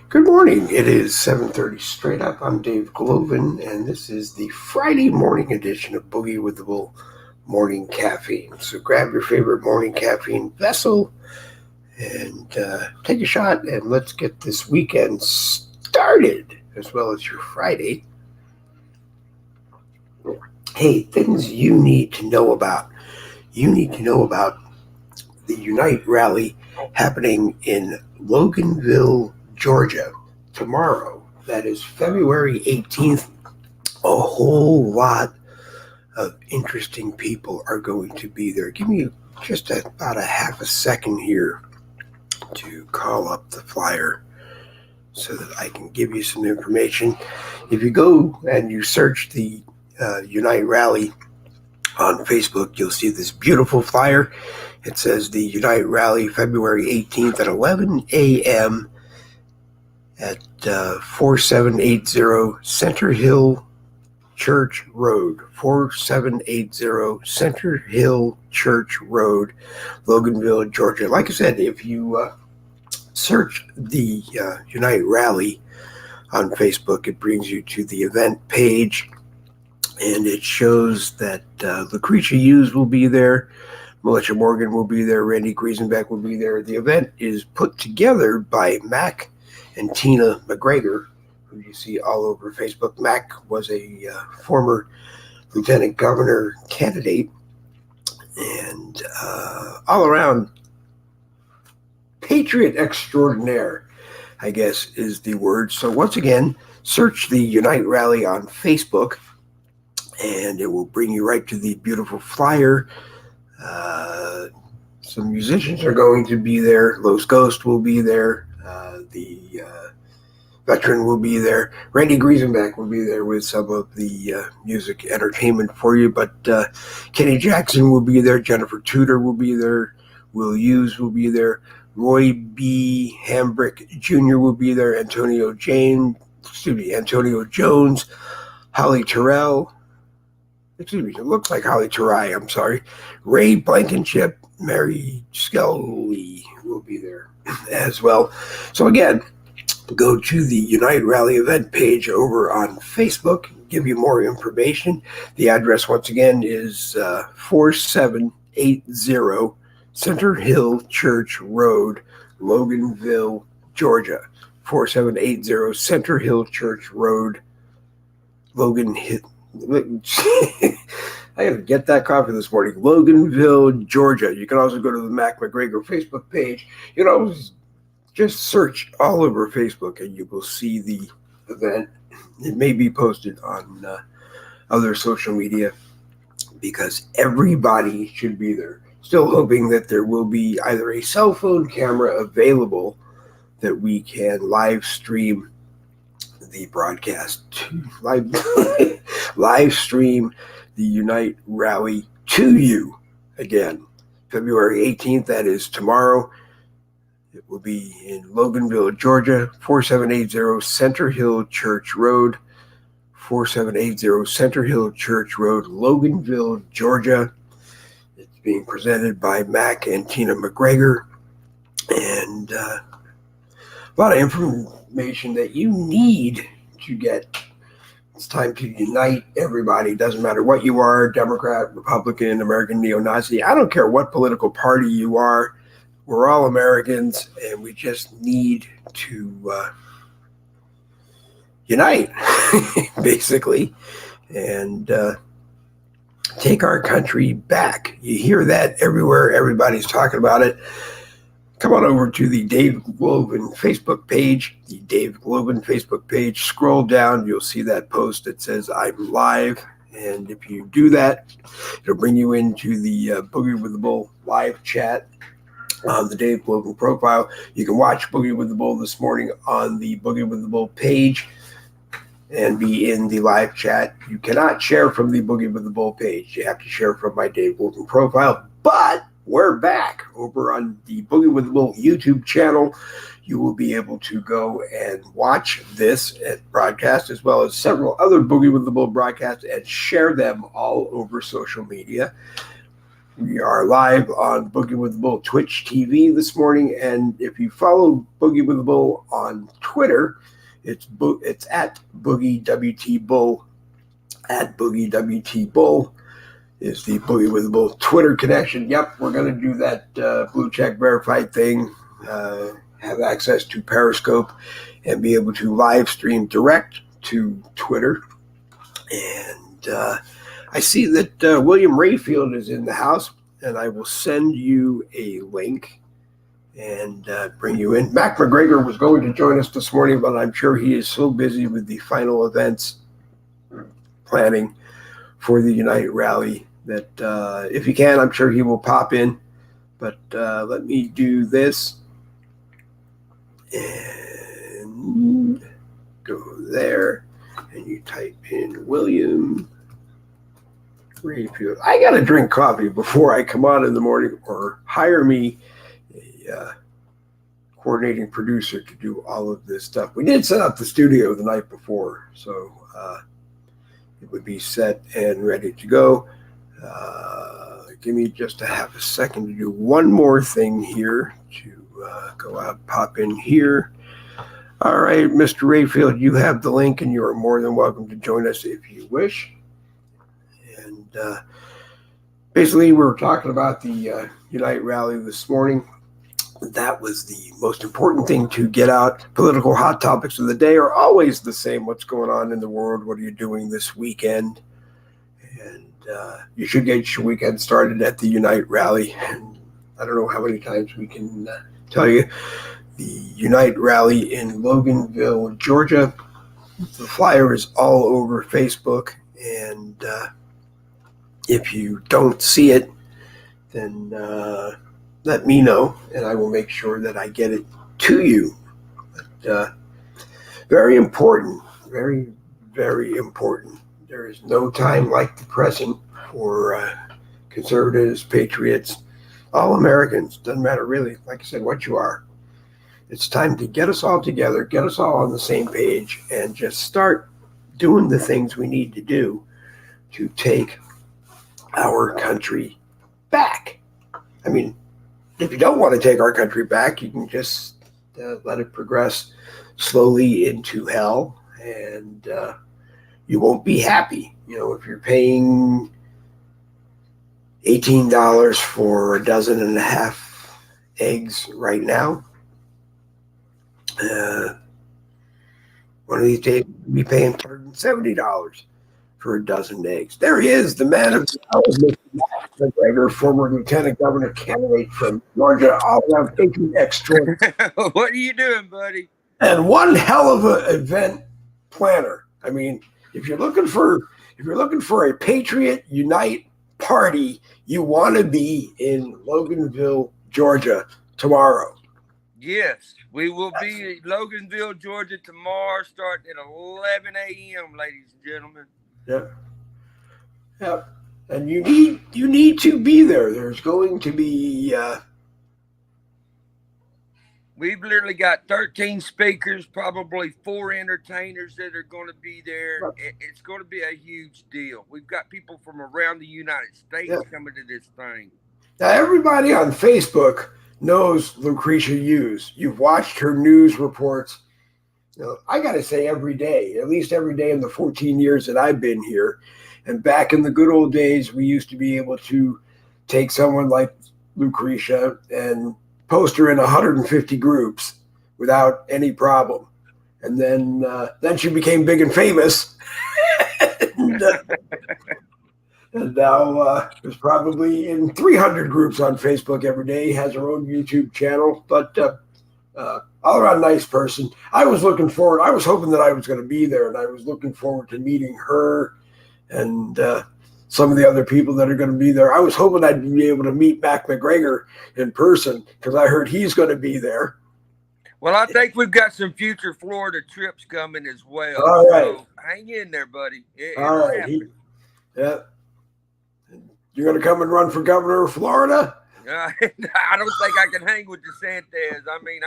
Good morning. It is 7:30 straight up. I'm Dave Glovin, and this is the Friday morning edition of Boogie with the Bull Morning Caffeine. So grab your favorite morning caffeine vessel and take a shot, and let's get this weekend started, as well as your Friday. Hey, things you need to know about. You need to know about the Unite rally happening in Loganville, Georgia, tomorrow. That is February 18th. A whole lot of interesting people are going to be there. Give me just about a half a second here to call up the flyer so that I can give you some information. If you go and you search the Unite Rally on Facebook, you'll see this beautiful flyer. It says the Unite Rally, February 18th at 11 a.m. at 4780 Center Hill Church Road, 4780 Center Hill Church Road, Loganville, Georgia. Like I said, if you search the Unite Rally on Facebook, it brings you to the event page, and it shows that Lucretia Hughes will be there, Melissa Morgan will be there, Randy Griesenbeck will be there. The event is put together by Mac and Tina McGregor, who you see all over Facebook. Mac was a former lieutenant governor candidate and all around patriot extraordinaire, I guess is the word. So once again, search the Unite Rally on Facebook, and it will bring you right to the beautiful flyer. Some musicians are going to be there. Los Ghost will be there. The Veteran will be there. Randy Griesenbeck will be there with some of the music entertainment for you. But Kenny Jackson will be there. Jennifer Tudor will be there. Will Hughes will be there. Roy B. Hambrick Jr. will be there. Antonio Jones. Holly Terrell. It looks like Holly Terai, I'm sorry. Ray Blankenship, Mary Scully will be there as well. So again, go to the Unite Rally event page over on Facebook, give you more information. The address, once again, is 4780 Center Hill Church Road, Loganville, Georgia. 4780 Center Hill Church Road, Loganville. I gotta get that coffee this morning. Loganville, Georgia. You can also go to the Mac McGregor Facebook page. You can always just search all over Facebook and you will see the event. It may be posted on other social media because everybody should be there. Still hoping that there will be either a cell phone camera available that we can live stream the broadcast, live stream the Unite Rally to you again. February 18th, that is tomorrow. It will be in Loganville, Georgia, 4780 Center Hill Church Road, 4780 Center Hill Church Road, Loganville, Georgia. It's being presented by Mac and Tina McGregor, and a lot of information that you need to get. It's time to unite everybody. Doesn't matter what you are, Democrat, Republican, American neo-Nazi. I don't care what political party you are. We're all Americans, and we just need to unite, basically, and take our country back. You hear that everywhere. Everybody's talking about it. Come on over to the Dave Glovin Facebook page, the Dave Glovin Facebook page. Scroll down, you'll see that post that says I'm live. And if you do that, it'll bring you into the Boogie with the Bull live chat on the Dave Glovin profile. You can watch Boogie with the Bull this morning on the Boogie with the Bull page and be in the live chat. You cannot share from the Boogie with the Bull page. You have to share from my Dave Glovin profile. But we're back over on the Boogie with the Bull YouTube channel. You will be able to go and watch this broadcast as well as several other Boogie with the Bull broadcasts and share them all over social media. We are live on Boogie with the Bull Twitch TV this morning, and if you follow Boogie with the Bull on Twitter, it's at Boogie WT Bull. At Boogie WT Bull is the Boogie with the Bull Twitter connection. Yep, we're going to do that blue check verified thing, have access to Periscope, and be able to live stream direct to Twitter. And I see that William Rayfield is in the house, and I will send you a link and bring you in. Mac McGregor was going to join us this morning, but I'm sure he is so busy with the final events planning for the Unite rally that if he can, I'm sure he will pop in. But let me do this and go there, and you type in William Rayfield. I got to drink coffee before I come on in the morning, or hire me a coordinating producer to do all of this stuff. We did set up the studio the night before, so it would be set and ready to go. Give me just a half a second to do one more thing here to go out, pop in here. All right, Mr. Rayfield, you have the link, and you are more than welcome to join us if you wish. And basically, we were talking about the Unite rally this morning. That was the most important thing to get out. Political hot topics of the day are always the same. What's going on in the world? What are you doing this weekend? And you should get your weekend started at the Unite rally. And I don't know how many times we can tell you. The Unite rally in Loganville, Georgia. The flyer is all over Facebook. And if you don't see it, then let me know, and I will make sure that I get it to you. But very important, very, very important. There is no time like the present for conservatives, patriots, all Americans. Doesn't matter really, like I said, what you are. It's time to get us all together, get us all on the same page, and just start doing the things we need to do to take our country back. I mean, if you don't want to take our country back, you can just let it progress slowly into hell, and you won't be happy. You know, if you're paying $18 for a dozen and a half eggs right now, one of these days you'll be paying $170 for a dozen eggs. There he is, the man of the hour, Mr. Mac McGregor, former lieutenant governor candidate from Georgia, all-around patriot extraordinary. What are you doing, buddy? And one hell of an event planner. I mean, if you're looking for a Patriot Unite party, you want to be in Loganville, Georgia tomorrow. Yes, we will be in Loganville, Georgia tomorrow, starting at 11 a.m., ladies and gentlemen. Yep. Yep. And you need to be there. There's going to be we've literally got 13 speakers, probably 4 entertainers that are going to be there. It's going to be a huge deal. We've got people from around the United States coming to this thing. Now, everybody on Facebook knows Lucretia Hughes. You've watched her news reports. You know, I got to say, every day, at least every day in the 14 years that I've been here. And back in the good old days, we used to be able to take someone like Lucretia and post her in 150 groups without any problem. And then she became big and famous. And now is probably in 300 groups on Facebook every day, has her own YouTube channel, but all around nice person. I was hoping that I was going to be there, and I was looking forward to meeting her and some of the other people that are going to be there. I was hoping I'd be able to meet Mac McGregor in person, because I heard he's going to be there. Well, I think we've got some future Florida trips coming as well. All right. So hang in there, buddy. All right. Yeah. You're going to come and run for governor of Florida? I don't think I can hang with DeSantis. I mean,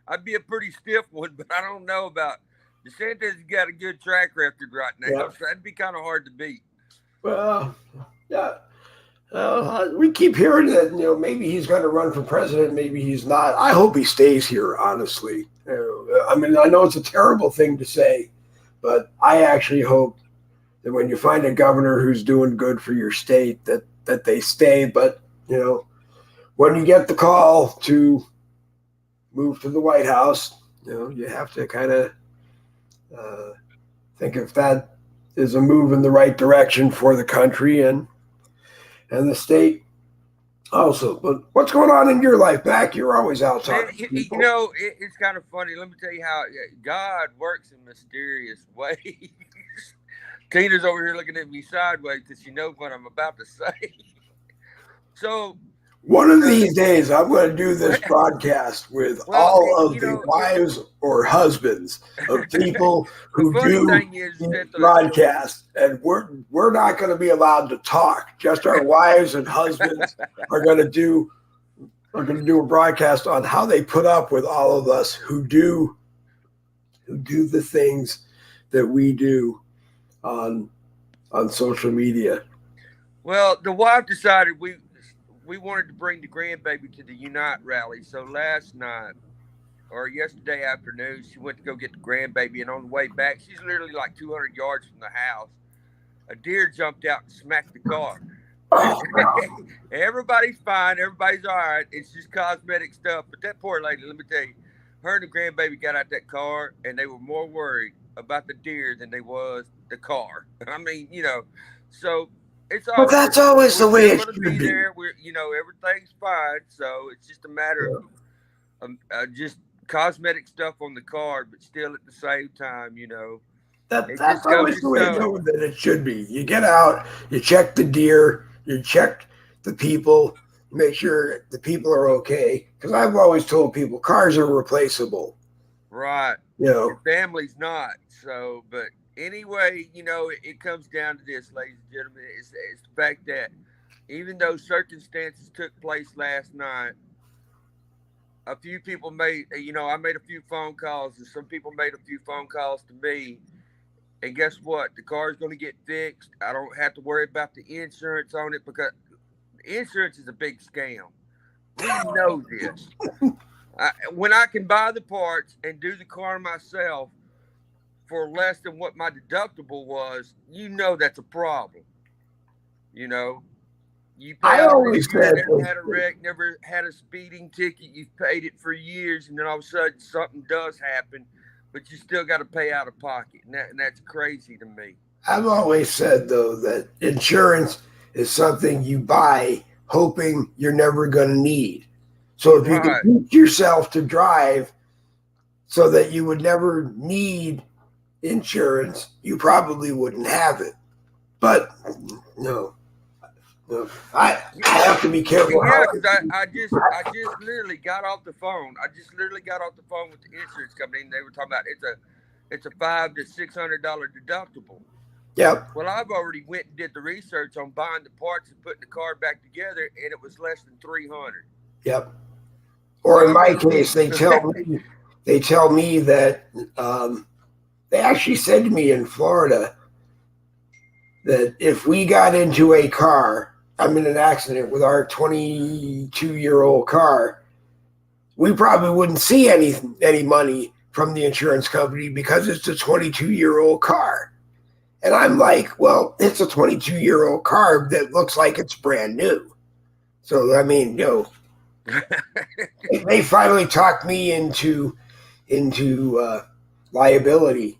I'd be a pretty stiff one, but I don't know about DeSantis. Has got a good track record right now, so that'd be kind of hard to beat. Well, yeah. We keep hearing that maybe he's going to run for president, maybe he's not. I hope he stays here. Honestly, I mean, I know it's a terrible thing to say, but I actually hope that when you find a governor who's doing good for your state, that they stay. But when you get the call to move to the White House, you have to kind of think if that is a move in the right direction for the country and the state also. But what's going on in your life, Mac? You're always out talking to people. It's kind of funny. Let me tell you how God works in mysterious ways. Tina's over here looking at me sideways because she knows what I'm about to say. So one of these days, I'm going to do this broadcast with all of the wives or husbands of people who do these broadcasts, and we're not going to be allowed to talk. Just our wives and husbands are going to do a broadcast on how they put up with all of us who do the things that we do on social media. Well, the wife decided we wanted to bring the grandbaby to the Unite rally. So last night or yesterday afternoon, she went to go get the grandbaby. And on the way back, she's literally like 200 yards from the house. A deer jumped out and smacked the car. Everybody's fine. Everybody's all right. It's just cosmetic stuff. But that poor lady, let me tell you, her and the grandbaby got out that car and they were more worried about the deer than they was the car. I mean, so it's all. But that's always the way it should be. There, everything's fine. So it's just a matter of just cosmetic stuff on the car, but still at the same time, that's always the way that it should be. You get out, you check the deer, you check the people, make sure the people are okay. Because I've always told people cars are replaceable. Right. Your family's not. So, but anyway, it comes down to this, ladies and gentlemen. It's the fact that even though circumstances took place last night, a few people made, I made a few phone calls, and some people made a few phone calls to me. And guess what? The car's going to get fixed. I don't have to worry about the insurance on it because insurance is a big scam. We know this. When I can buy the parts and do the car myself for less than what my deductible was, that's a problem. You pay never had a wreck, never had a speeding ticket. You've paid it for years, and then all of a sudden something does happen, but you still got to pay out of pocket, and that's crazy to me. I've always said, though, that insurance is something you buy hoping you're never going to need. So if you can teach yourself to drive so that you would never need insurance, you probably wouldn't have it. But no, I have to be careful. Yeah, because I just literally got off the phone. I just literally got off the phone with the insurance company, and they were talking about it's a $500 to $600 deductible. Yep. Well, I've already went and did the research on buying the parts and putting the car back together, and it was less than $300. Yep. Or in my case, they tell me that they actually said to me in Florida that if we got into a car, I'm in an accident with our 22-year-old car, we probably wouldn't see any money from the insurance company because it's a 22-year-old car. And I'm like, well, it's a 22-year-old car that looks like it's brand new. So, I mean, they finally talked me into liability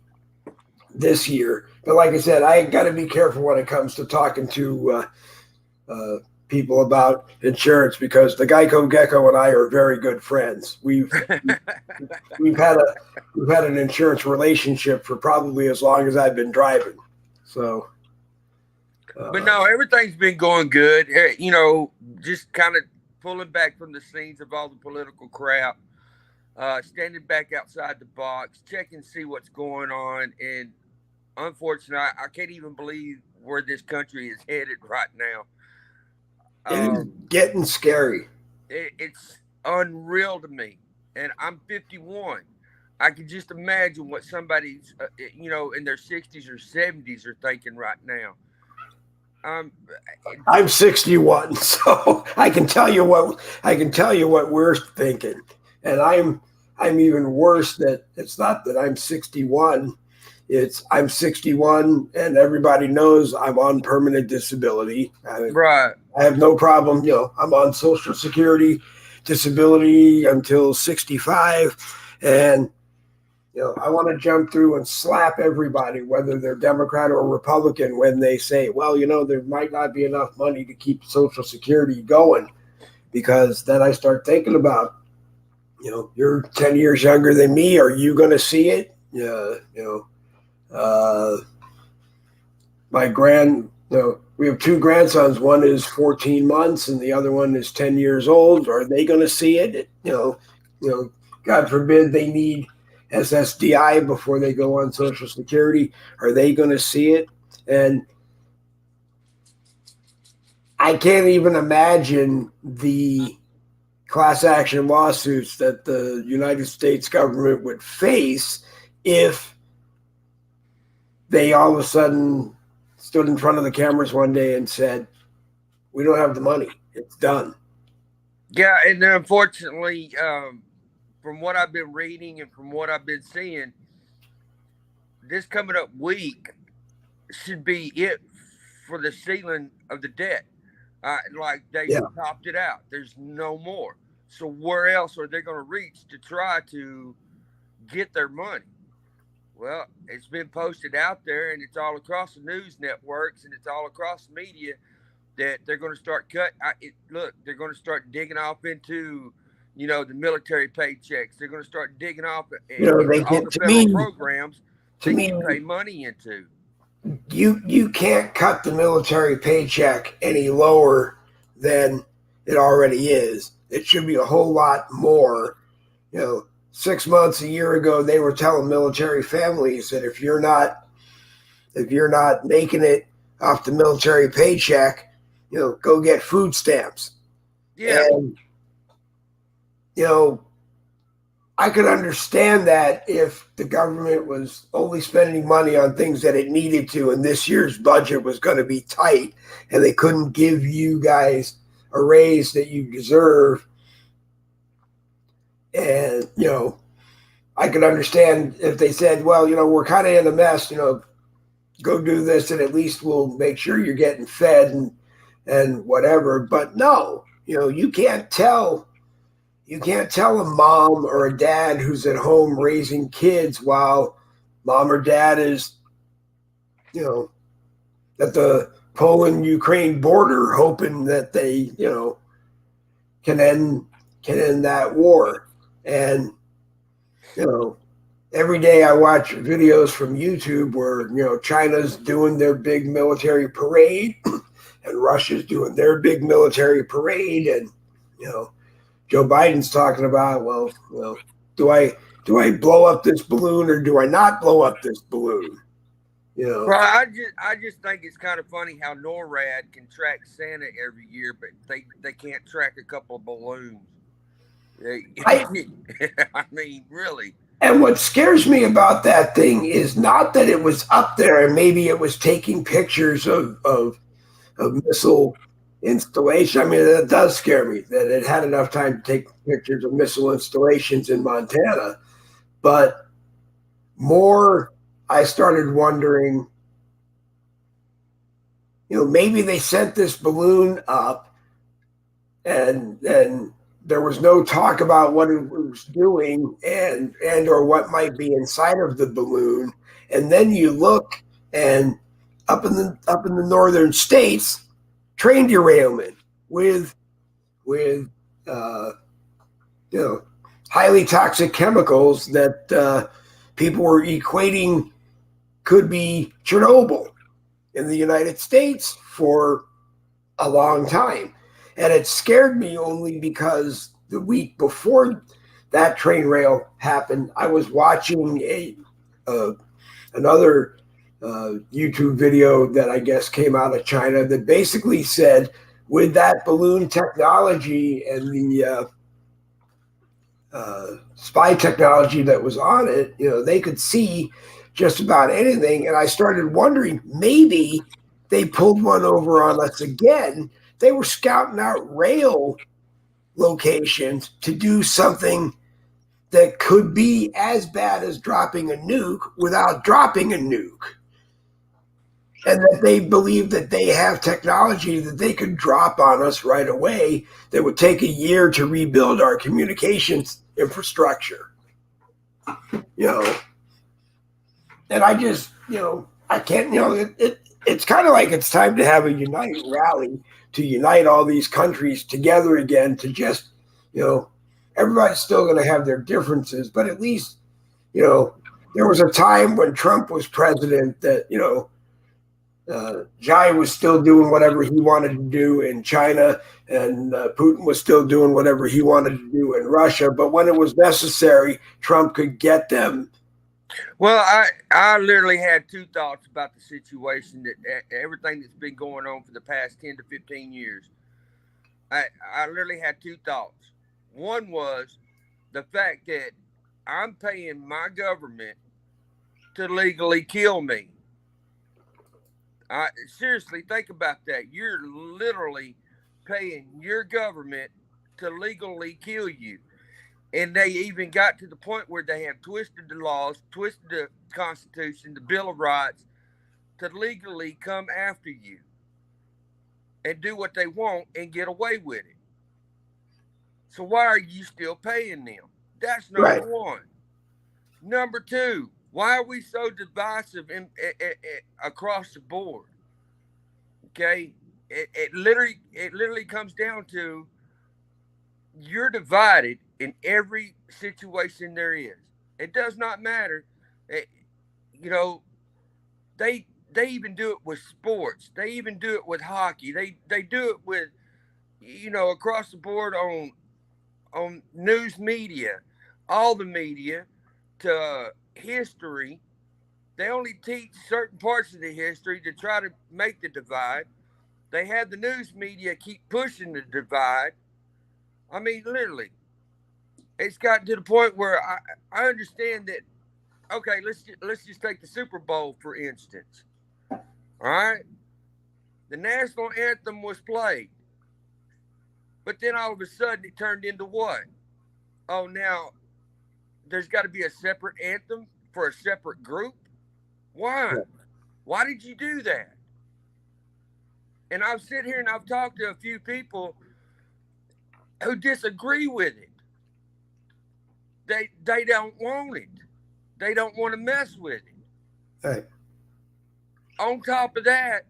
this year. But like I said, I got to be careful when it comes to talking to people about insurance because the Geico Gecko and I are very good friends. We've had an insurance relationship for probably as long as I've been driving. So, but no, everything's been going good. Just kind of pulling back from the scenes of all the political crap, standing back outside the box, checking to see what's going on. And unfortunately, I can't even believe where this country is headed right now. It's getting scary. It's unreal to me. And I'm 51. I can just imagine what somebody's, in their 60s or 70s are thinking right now. Um, I'm 61, so I can tell you what we're thinking, and I'm even worse. That it's not that I'm 61; it's I'm 61, and everybody knows I'm on permanent disability. right. I have no problem. I'm on Social Security disability until 65, and I want to jump through and slap everybody, whether they're Democrat or Republican, when they say, well, there might not be enough money to keep Social Security going. Because then I start thinking about, you're 10 years younger than me. Are you going to see it? Uh, we have two grandsons. One is 14 months and the other one is 10 years old. Are they going to see it? God forbid they need SSDI before they go on Social Security. Are they going to see it? And I can't even imagine the class action lawsuits that the United States government would face if they all of a sudden stood in front of the cameras one day and said, we don't have the money. It's done. Yeah, and unfortunately, from what I've been reading and from what I've been seeing, this coming up week should be it for the ceiling of the debt. Like they topped it out. There's no more. So where else are they going to reach to try to get their money? Well, it's been posted out there, and it's all across the news networks, and it's all across the media that they're going to start they're going to start digging off into, the military paychecks. They're going to start digging off into all the federal programs they can pay money into. You can't cut the military paycheck any lower than it already is. It should be a whole lot more. 6 months, a year ago, they were telling military families that if you're not making it off the military paycheck, go get food stamps. Yeah. And I could understand that if the government was only spending money on things that it needed to, and this year's budget was going to be tight, and they couldn't give you guys a raise that you deserve. And, I could understand if they said, well, we're kind of in a mess, go do this and at least we'll make sure you're getting fed and whatever. But no, you can't tell a mom or a dad who's at home raising kids while mom or dad is, at the Poland-Ukraine border, hoping that they, can end that war. And, every day I watch videos from YouTube where, China's doing their big military parade and Russia's doing their big military parade. And, Joe Biden's talking about, well, do I blow up this balloon or do I not blow up this balloon? Well, I just think it's kind of funny how NORAD can track Santa every year, but they can't track a couple of balloons. I mean, really. And what scares me about that thing is not that it was up there and maybe it was taking pictures of missile installation. I mean, that does scare me that it had enough time to take pictures of missile installations in Montana. But more, I started wondering, maybe they sent this balloon up and there was no talk about what it was doing and or what might be inside of the balloon. And then you look and up in the northern states, train derailment with highly toxic chemicals that people were equating could be Chernobyl in the United States for a long time. And it scared me only because the week before that train rail happened, I was watching another YouTube video that I guess came out of China that basically said with that balloon technology and the spy technology that was on it, they could see just about anything. And I started wondering, maybe they pulled one over on us again. They were scouting out rail locations to do something that could be as bad as dropping a nuke without dropping a nuke. And that they believe that they have technology that they could drop on us right away that would take a year to rebuild our communications infrastructure. And I just, I can't, it's kind of like it's time to have a unite rally to unite all these countries together again to just, everybody's still going to have their differences, but at least, there was a time when Trump was president that, Xi was still doing whatever he wanted to do in China, and Putin was still doing whatever he wanted to do in Russia. But when it was necessary, Trump could get them. Well, I literally had two thoughts about the situation, that everything that's been going on for the past 10 to 15 years. I literally had two thoughts. One was the fact that I'm paying my government to legally kill me. Seriously, think about that. You're literally paying your government to legally kill you. And they even got to the point where they have twisted the laws, twisted the Constitution, the Bill of Rights, to legally come after you and do what they want and get away with it. So why are you still paying them? That's number one. Number two, why are we so divisive across the board? Okay, it literally comes down to you're divided in every situation there is. It does not matter. They even do it with sports. They even do it with hockey. They do it with across the board on news media, all the media, to history. They only teach certain parts of the history to try to make the divide. They have the news media keep pushing the divide. I mean, literally, it's gotten to the point where I understand that. Okay, let's just take the Super Bowl for instance. All right, the national anthem was played, but then all of a sudden it turned into what? Oh, now there's got to be a separate anthem for a separate group. Why? Yeah. Why did you do that? And I've sit here and I've talked to a few people who disagree with it. They don't want it. They don't want to mess with it. Right. On top of that,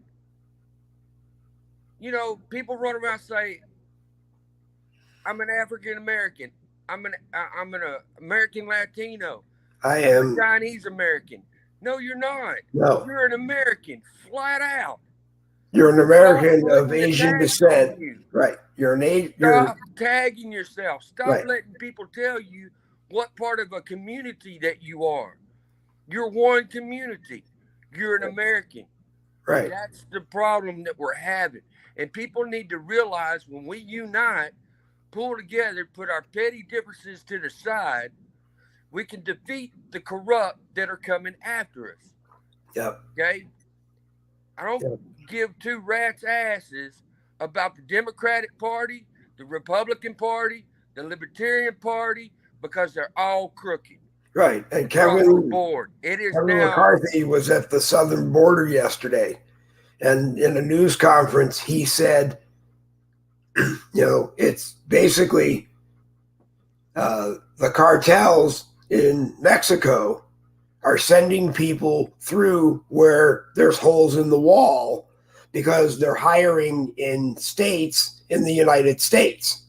people run around and say, I'm an African American. I'm an American Latino. I am a Chinese American. No, you're not. No. You're an American, flat out. You're an American of Asian descent. Right. Stop tagging yourself. Stop letting people tell you what part of a community that you are. You're one community. You're an American. Right. That's the problem that we're having. And people need to realize when we unite, pull together, put our petty differences to the side, we can defeat the corrupt that are coming after us. Yep. Okay? I don't give two rats' asses about the Democratic Party, the Republican Party, the Libertarian Party, because they're all crooked. Right. And Kevin McCarthy was at the southern border yesterday. And in a news conference, he said, it's basically the cartels in Mexico are sending people through where there's holes in the wall because they're hiring in states in the United States.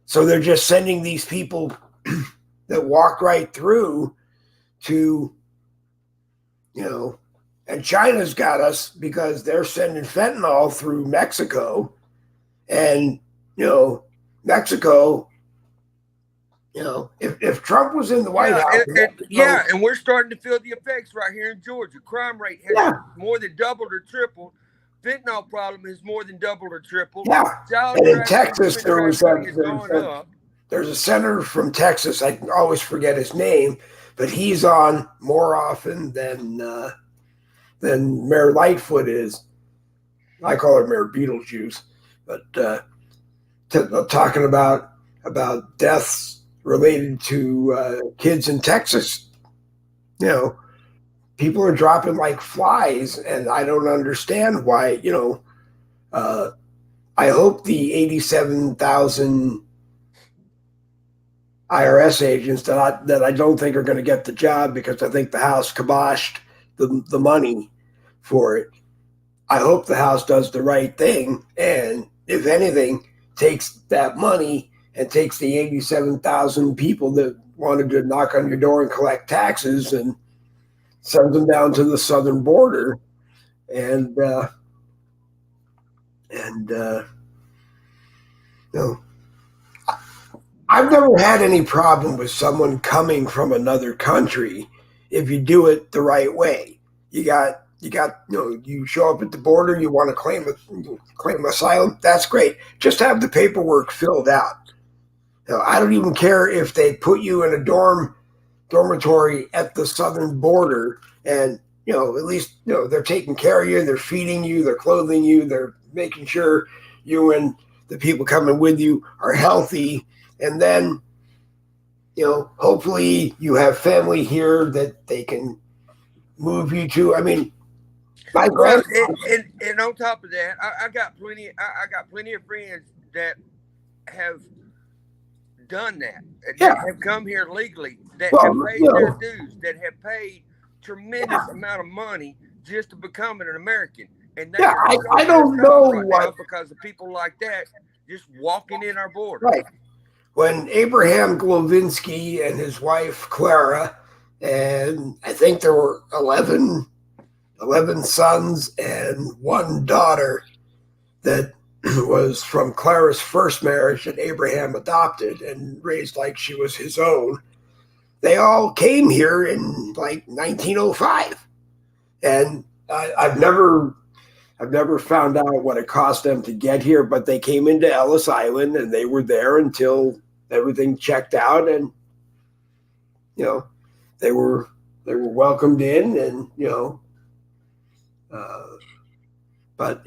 So they're just sending these people that walk right through to, and China's got us because they're sending fentanyl through Mexico. And, Mexico, if Trump was in the White House. And we're starting to feel the effects right here in Georgia. Crime rate has more than doubled or tripled. Fentanyl problem has more than doubled or tripled. Yeah. And in Texas, there's a senator from Texas. I always forget his name, but he's on more often than Mayor Lightfoot is. I call her Mayor Beetlejuice, but talking about deaths related to kids in Texas. You know, people are dropping like flies, and I don't understand why. I hope the 87,000 IRS agents that I don't think are going to get the job because I think the House kiboshed the money for it. I hope the House does the right thing, and if anything, takes that money and takes the 87,000 people that wanted to knock on your door and collect taxes and sends them down to the southern border, and you know, I've never had any problem with someone coming from another country if you do it the right way. You show up at the border, you want to claim asylum, that's great. Just have the paperwork filled out. I don't even care if they put you in a dormitory at the southern border, and at least they're taking care of you, they're feeding you, they're clothing you, they're making sure you and the people coming with you are healthy, and then hopefully you have family here that they can move you to. I mean, my Well, grandfather. and on top of that, I got plenty. I got plenty of friends that have done that, that Yeah. have come here legally, that have Well, paid their dues, that have paid tremendous amount of money just to become an American, and they yeah. are so I pissed don't know off right now what. because of people like that just walking in our border. Right. When Abraham Glovinsky and his wife Clara, and I think there were 11 sons and one daughter that was from Clara's first marriage that Abraham adopted and raised like she was his own. They all came here in like 1905, and I've never found out what it cost them to get here, but they came into Ellis Island and they were there until everything checked out, and they were welcomed in, and uh, but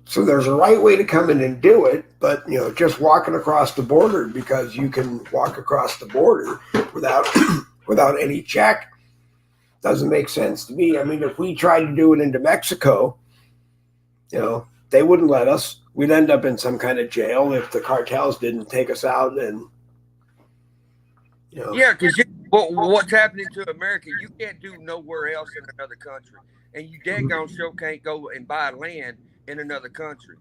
so there's a right way to come in and do it, but just walking across the border because you can walk across the border without without any check doesn't make sense to me. I mean, if we tried to do it into Mexico, they wouldn't let us. We'd end up in some kind of jail if the cartels didn't take us out, and Yeah, because what's happening to America, you can't do nowhere else in another country, and you daggone sure can't go and buy land in another country.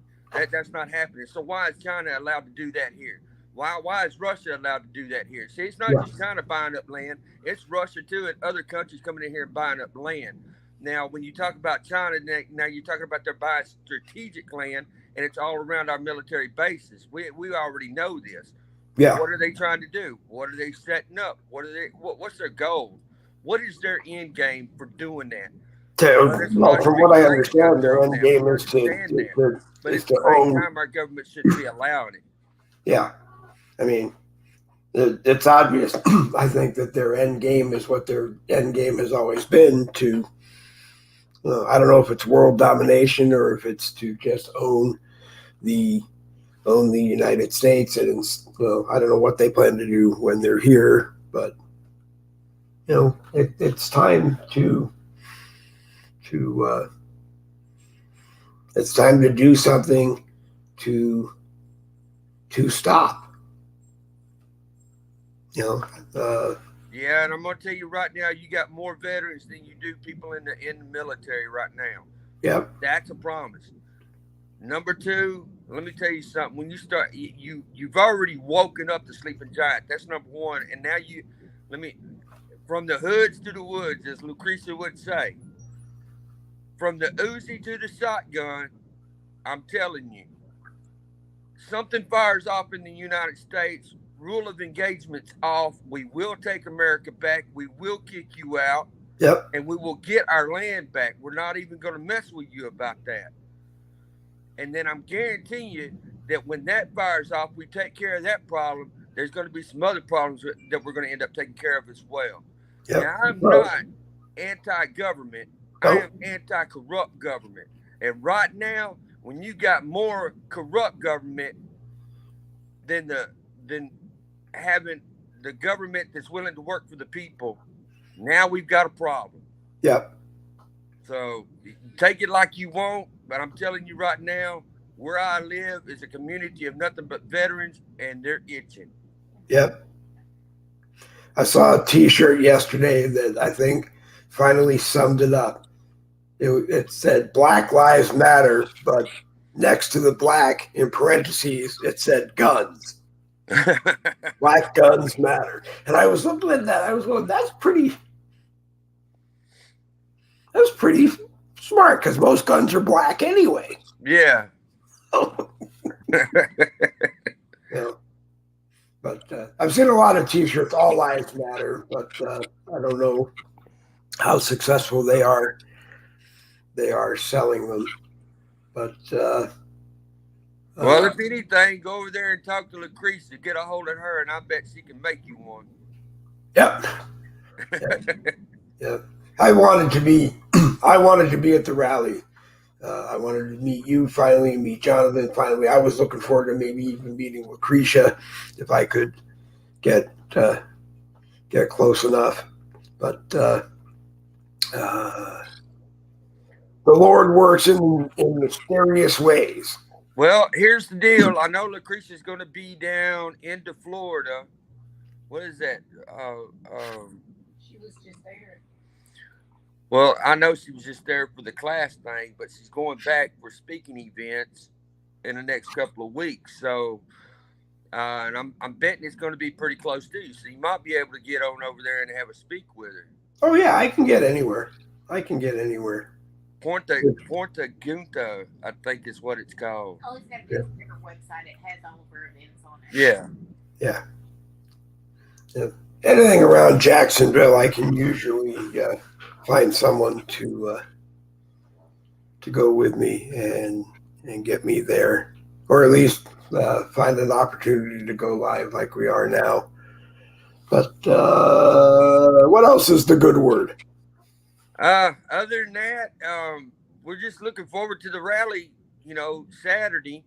That's not happening. So why is China allowed to do that here? Why is Russia allowed to do that here? See, it's not just China buying up land; it's Russia too, and other countries coming in here and buying up land. Now, when you talk about China, now you're talking about they're buying strategic land, and it's all around our military bases. We already know this. yeah. What are they trying to do? What are they setting up? What's their goal? What is their end game for doing that? There's a lot of From what I speculation going understand, their on end now. game We is understand that. But at the to same own. time, our government shouldn't be allowing it. Yeah, I mean, it's obvious. I think that their end game is what their end game has always been to. I don't know if it's world domination or if it's to just the own the United States, and I don't know what they plan to do when they're here, but it's time to it's time to do something to stop. Yeah, and I'm gonna tell you right now, you got more veterans than you do people in the military right now. Yep. That's a promise. Number two, let me tell you something. When you start, you've already woken up the sleeping giant. That's number one. And now from the hoods to the woods, as Lucretia would say, from the Uzi to the shotgun. I'm telling you, something fires off in the United States. Rule of engagement's off. We will take America back. We will kick you out. Yep. And we will get our land back. We're not even going to mess with you about that. And then I'm guaranteeing you that when that fires off, we take care of that problem. There's going to be some other problems that we're going to end up taking care of as well. Yep. Now, I'm not anti-government. I am anti-corrupt government. And right now, when you got more corrupt government than having the government that's willing to work for the people, now we've got a problem. Yep. So take it like you want, but I'm telling you right now, where I live is a community of nothing but veterans, and they're itching. Yep. I saw a T-shirt yesterday that I think finally summed it up. It said Black Lives Matter, but next to the black, in parentheses, it said guns. Black guns matter. And I was looking at that. I was going, that's pretty smart because most guns are black anyway. Yeah. Yeah. But I've seen a lot of T-shirts, all lives matter, but I don't know how successful they are selling them. But well, if anything, go over there and talk to Lucretia, get a hold of her, and I bet she can make you one. Yep. Yeah. I wanted to be at the rally. I wanted to meet you finally, meet Jonathan finally. I was looking forward to maybe even meeting Lucretia if I could get close enough. But the Lord works in mysterious ways. Well, here's the deal. I know Lucretia's going to be down into Florida. What is that? She was just there. Well, I know she was just there for the class thing, but she's going back for speaking events in the next couple of weeks. So, and I'm betting it's going to be pretty close to you. So you might be able to get on over there and have a speak with her. Oh yeah, I can get anywhere. Punta Gunta, I think is what it's called. Oh, it's got a different website. It has all of her events on it. Yeah. Anything around Jacksonville, I can usually find someone to go with me and get me there, or at least find an opportunity to go live like we are now. But what else is the good word? Other than that, we're just looking forward to the rally, Saturday.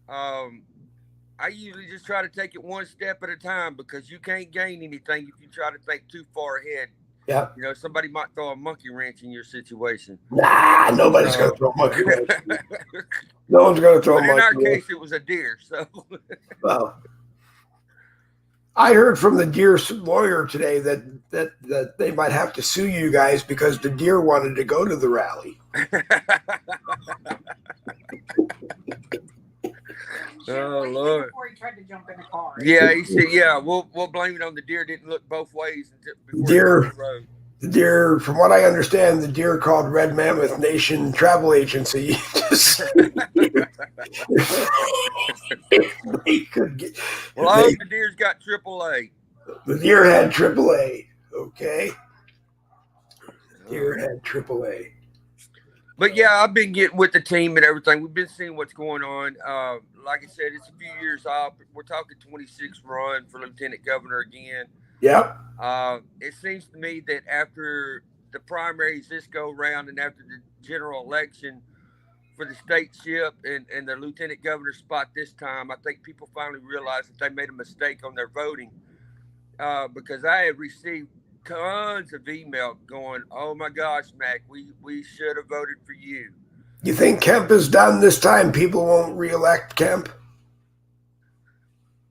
I usually just try to take it one step at a time because you can't gain anything if you try to think too far ahead. Yeah. Somebody might throw a monkey wrench in your situation. Nah, nobody's going to throw a monkey wrench. No one's going to throw a monkey wrench. In our case, it was a deer. So. Well, I heard from the deer lawyer today that they might have to sue you guys because the deer wanted to go to the rally. Oh Lord! Before he tried to jump in the car. Yeah, he said, "Yeah, we'll blame it on the deer. Didn't look both ways before the deer. From what I understand, the deer called Red Mammoth Nation Travel Agency. Well, I hope the deer's got AAA. The deer had AAA. Okay, deer had AAA. But yeah, I've been getting with the team and everything. We've been seeing what's going on. Like I said, it's a few years off. We're talking 26th run for Lieutenant Governor again. Yep. It seems to me that after the primaries this go round and after the general election for the stateship and the Lieutenant Governor spot this time, I think people finally realize that they made a mistake on their voting because I have received tons of email going, "Oh my gosh, Mac, we should have voted for you." You think Kemp is done this time? People won't reelect Kemp?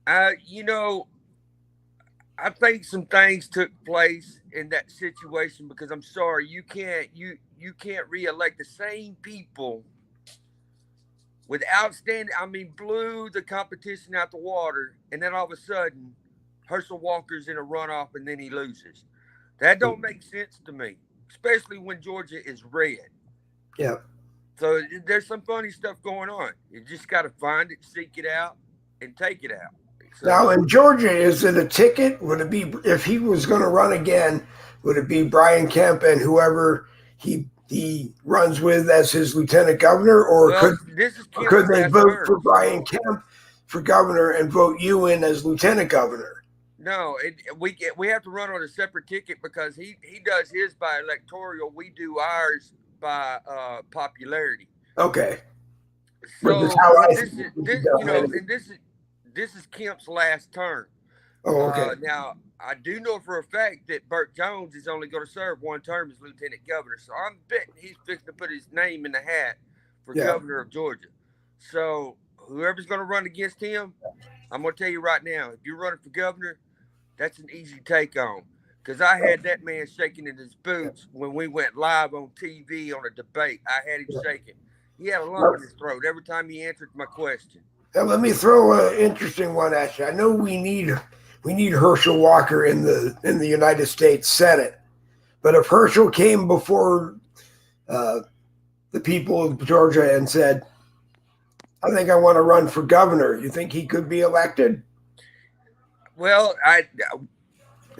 I think some things took place in that situation because I'm sorry, you can't reelect the same people with outstanding. I mean, blew the competition out the water, and then all of a sudden, Herschel Walker's in a runoff, and then he loses. That don't make sense to me, especially when Georgia is red. Yeah. So there's some funny stuff going on. You just got to find it, seek it out, and take it out. So, now, in Georgia, is it a ticket? Would it be, if he was going to run again, would it be Brian Kemp and whoever he runs with as his lieutenant governor? Or could they vote for Brian Kemp for governor and vote you in as lieutenant governor? No, we have to run on a separate ticket because he does his by electoral. We do ours by popularity. Okay. But this So is how I this see is it. this, this is Kemp's last term. Oh, okay. Now I do know for a fact that Burt Jones is only going to serve one term as lieutenant governor. So I'm betting he's fixing to put his name in the hat for governor of Georgia. So whoever's going to run against him, I'm going to tell you right now, if you're running for governor, that's an easy take on. Because I had that man shaking in his boots when we went live on TV on a debate. I had him shaking. He had a lump in his throat every time he answered my question. Now, let me throw an interesting one at you. I know we need Herschel Walker in the United States Senate, but if Herschel came before the people of Georgia and said, "I think I want to run for governor," you think he could be elected? Well, I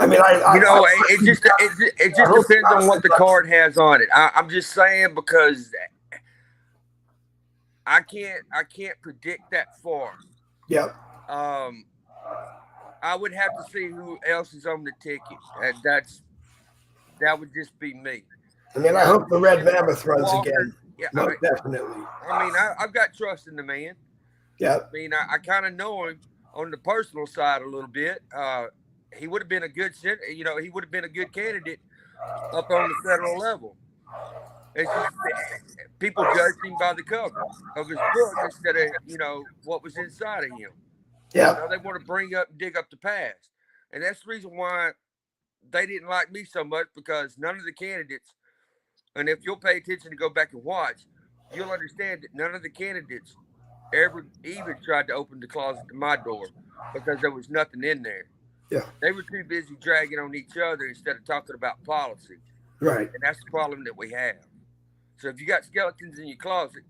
mean, it just depends on what the card has on it. I'm just saying because I can't predict that far. Yep. I would have to see who else is on the ticket. That would just be me. I mean, I hope the Red Mammoth runs again. Yeah, definitely. I mean, I've got trust in the man. Yeah. I mean, I kind of know him on the personal side a little bit. He would have been a good, he would have been a good candidate up on the federal level. It's just people judged him by the cover of his book instead of, what was inside of him. Yeah. They want to dig up the past. And that's the reason why they didn't like me so much, because none of the candidates, and if you'll pay attention and go back and watch, you'll understand that none of the candidates ever even tried to open the closet to my door because there was nothing in there. Yeah. They were too busy dragging on each other instead of talking about policy. Right. And that's the problem that we have. So if you got skeletons in your closet,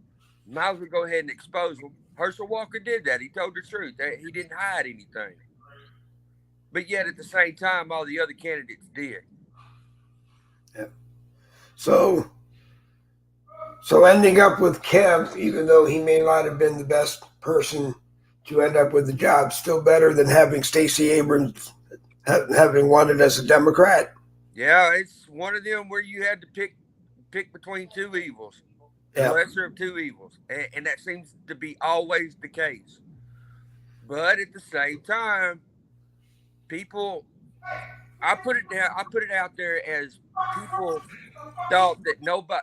might as well go ahead and expose them. Herschel Walker did that. He told the truth. He didn't hide anything. But yet at the same time, all the other candidates did. Yeah. So ending up with Kemp, even though he may not have been the best person to end up with the job, still better than having Stacey Abrams having won it as a Democrat. Yeah, it's one of them where you had to pick between two evils, the lesser of two evils, and that seems to be always the case. But at the same time, people, I put it out there as people thought that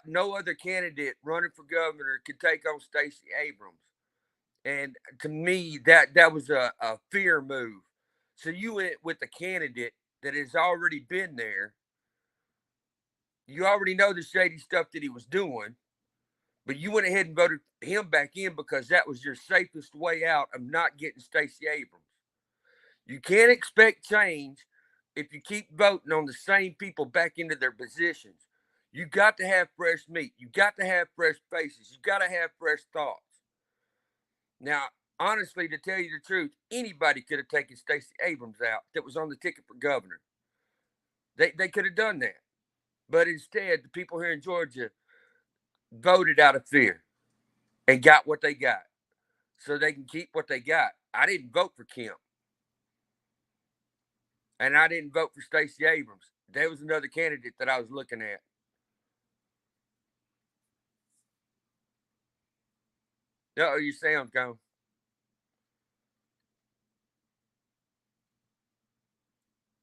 no other candidate running for governor could take on Stacey Abrams. And to me, that was a fear move. So you went with a candidate that has already been there. You already know the shady stuff that he was doing, but you went ahead and voted him back in because that was your safest way out of not getting Stacey Abrams. You can't expect change if you keep voting on the same people back into their positions. You got to have fresh meat. You got to have fresh faces. You got to have fresh thoughts. Now, honestly, to tell you the truth, anybody could have taken Stacey Abrams out that was on the ticket for governor. They could have done that. But instead, the people here in Georgia voted out of fear and got what they got so they can keep what they got. I didn't vote for Kemp. And I didn't vote for Stacey Abrams. There was another candidate that I was looking at. Oh, your sound's gone.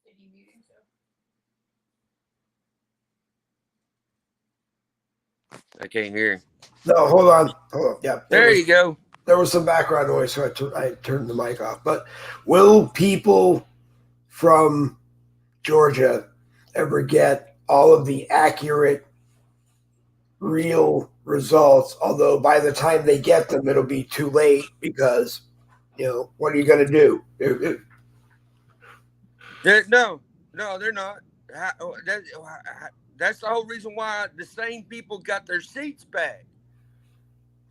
Did you mute himself? I can't hear him. No, hold on. Yeah. There you go. There was some background noise, so I turned the mic off. But will people from Georgia ever get all of the accurate, real results? Although by the time they get them, it'll be too late because, what are you going to do? No, they're not. That's the whole reason why the same people got their seats back.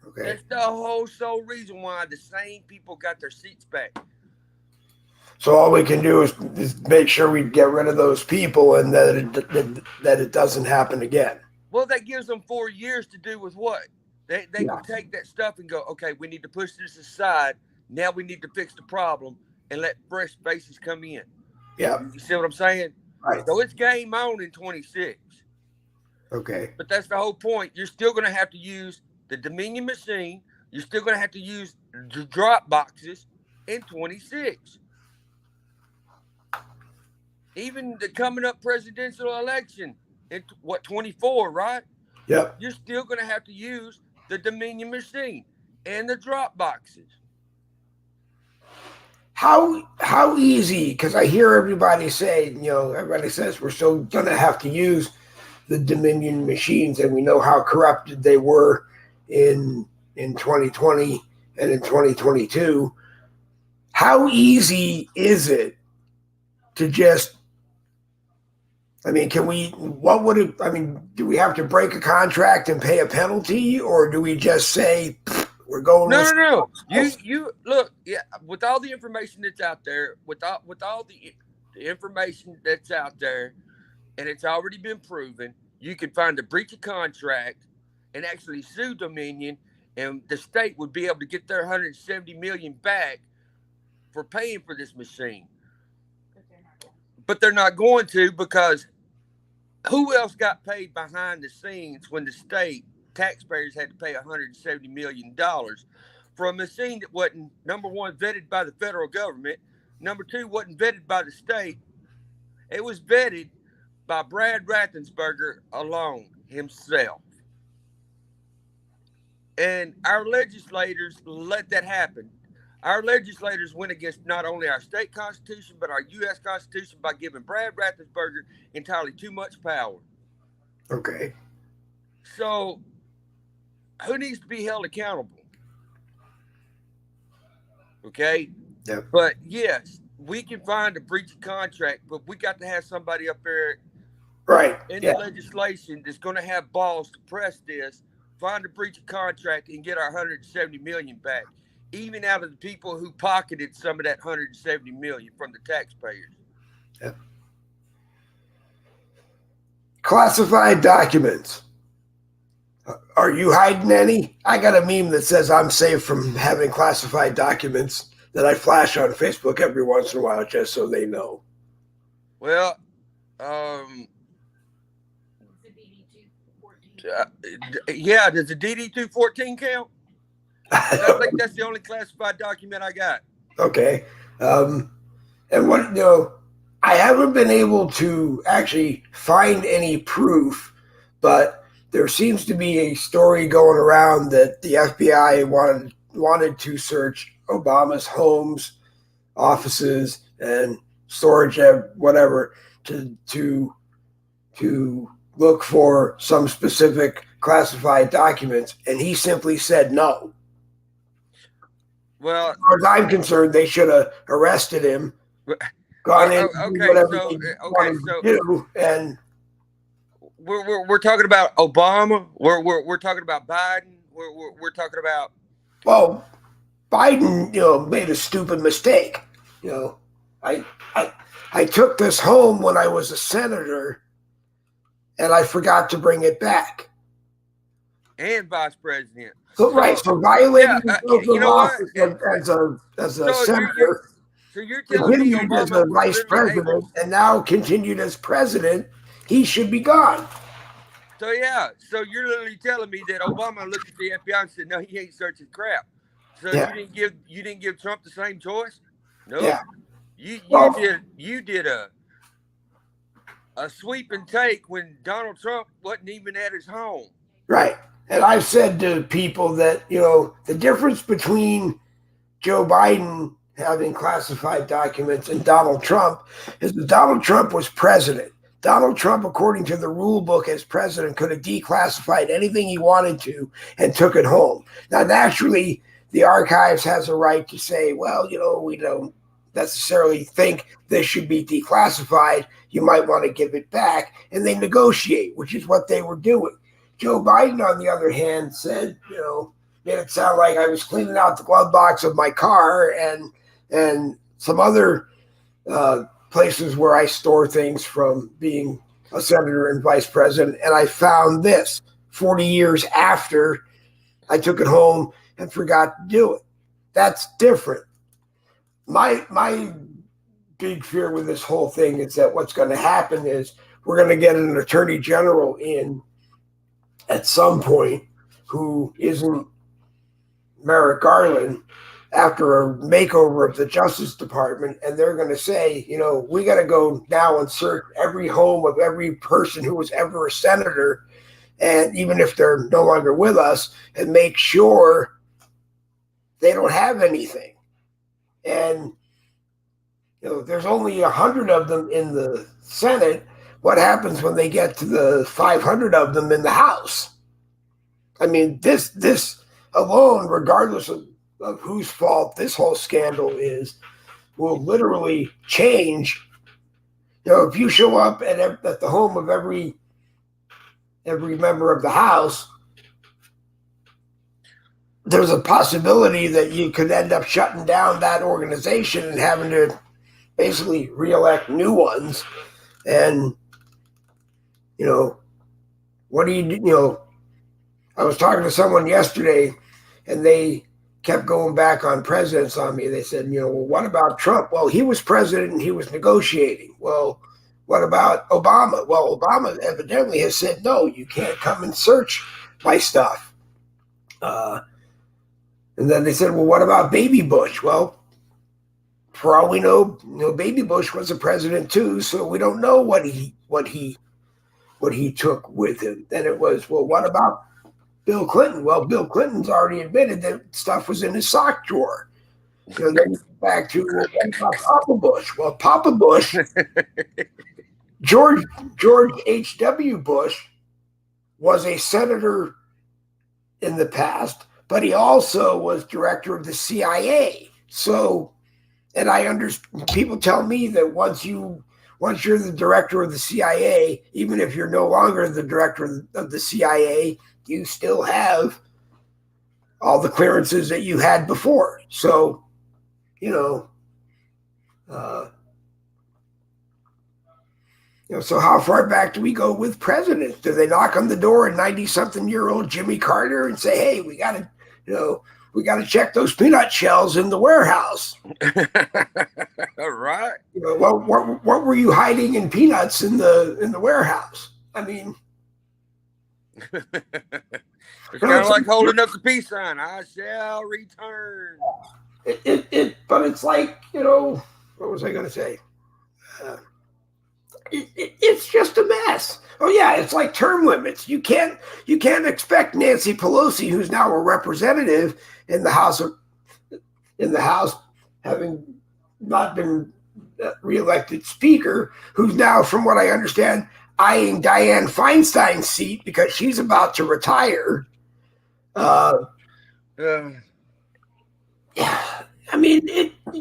Okay. That's the whole sole reason why the same people got their seats back. So all we can do is make sure we get rid of those people and that it doesn't happen again. Well, that gives them 4 years to do with what? They can take that stuff and go, okay, we need to push this aside. Now we need to fix the problem and let fresh faces come in. Yeah. You see what I'm saying? Right. So it's game on in 26. Okay. But that's the whole point. You're still going to have to use the Dominion machine, You're still going to have to use the drop boxes in 26. Even the coming up presidential election in 24, right? Yep. You're still going to have to use the Dominion machine and the drop boxes. How easy? Because I hear everybody say, everybody says we're still going to have to use the Dominion machines, and we know how corrupted they were in 2020 and in 2022. How easy is it to just? I mean, do we have to break a contract and pay a penalty, or do we just say we're going? No. You look, yeah, with all the information that's out there, with all the information that's out there, and it's already been proven, you can find a breach of contract and actually sue Dominion, and the state would be able to get their $170 million back for paying for this machine. But they're not going to, because who else got paid behind the scenes when the state taxpayers had to pay $170 million for a machine that wasn't, number one, vetted by the federal government, number two, wasn't vetted by the state. It was vetted by Brad Raffensperger alone himself. And our legislators let that happen. Our legislators went against not only our state constitution, but our U.S. Constitution by giving Brad Raffensperger entirely too much power. Okay. So, who needs to be held accountable? Okay? Yep. But yes, we can find a breach of contract, but we got to have somebody up there in the legislation that's going to have balls to press this, find a breach of contract, and get our $170 million back, even out of the people who pocketed some of that $170 million from the taxpayers. Yep. Classified documents. Are you hiding any? I got a meme that says I'm safe from having classified documents that I flash on Facebook every once in a while just so they know. Well, yeah, does the DD-214 count? I think that's the only classified document I got. Okay. And I haven't been able to actually find any proof, but there seems to be a story going around that the FBI wanted to search Obama's homes, offices, and storage, whatever, to look for some specific classified documents, and he simply said no. Well, as far as I'm concerned, they should have arrested him, gone in, whatever they wanted to do, and we're talking about Obama. We're talking about Biden. We're talking about. Well, Biden, made a stupid mistake. I took this home when I was a senator, and I forgot to bring it back. And vice president. So violating as a senator, so you're telling me Obama as a vice president, and now continued as president, he should be gone. So you're literally telling me that Obama looked at the FBI and said, "No, he ain't searching crap." So you didn't give Trump the same choice? No. Yeah. You did a sweep and take when Donald Trump wasn't even at his home. Right. And I've said to people that, the difference between Joe Biden having classified documents and Donald Trump is that Donald Trump was president. Donald Trump, according to the rule book as president, could have declassified anything he wanted to and took it home. Now, naturally, the archives has a right to say, well, we don't necessarily think this should be declassified. You might want to give it back. And they negotiate, which is what they were doing. Joe Biden, on the other hand, said, made it sound like I was cleaning out the glove box of my car and some other places where I store things from being a senator and vice president. And I found this 40 years after I took it home and forgot to do it. That's different. My big fear with this whole thing is that what's going to happen is we're going to get an attorney general in at some point who isn't Merrick Garland after a makeover of the Justice Department, and they're going to say, we got to go now and search every home of every person who was ever a senator, and even if they're no longer with us, and make sure they don't have anything. And there's only 100 of them in the Senate. What happens when they get to the 500 of them in the House? I mean, this alone, regardless of whose fault this whole scandal is, will literally change. If you show up at the home of every member of the House, there's a possibility that you could end up shutting down that organization and having to basically reelect new ones. And, what do you do? I was talking to someone yesterday, and they kept going back on presidents on me. They said, well, what about Trump? Well, he was president and he was negotiating. Well, what about Obama? Well, Obama evidently has said, no, you can't come and search my stuff. And then they said, well, what about Baby Bush? Well, for all we know, Baby Bush was a president too, so we don't know what he took with him. Then it was, well, what about Bill Clinton? Well, Bill Clinton's already admitted that stuff was in his sock drawer. Then back to, well, what about Papa Bush? Well, Papa Bush, George H.W. Bush was a senator in the past, but he also was director of the CIA. So, and I understand, people tell me that once you're the director of the CIA, even if you're no longer the director of the CIA, you still have all the clearances that you had before. So, so how far back do we go with presidents? Do they knock on the door of 90-something-year-old Jimmy Carter and say, hey, we got to check those peanut shells in the warehouse? All right. What were you hiding in peanuts in the warehouse? I mean, it's kind of like holding up the peace sign. I shall return. But it's like, what was I going to say? It's just a mess. Oh yeah, it's like term limits. You can't expect Nancy Pelosi, who's now a representative in the House, having not been reelected Speaker, who's now, from what I understand, eyeing Dianne Feinstein's seat because she's about to retire. Yeah, I mean,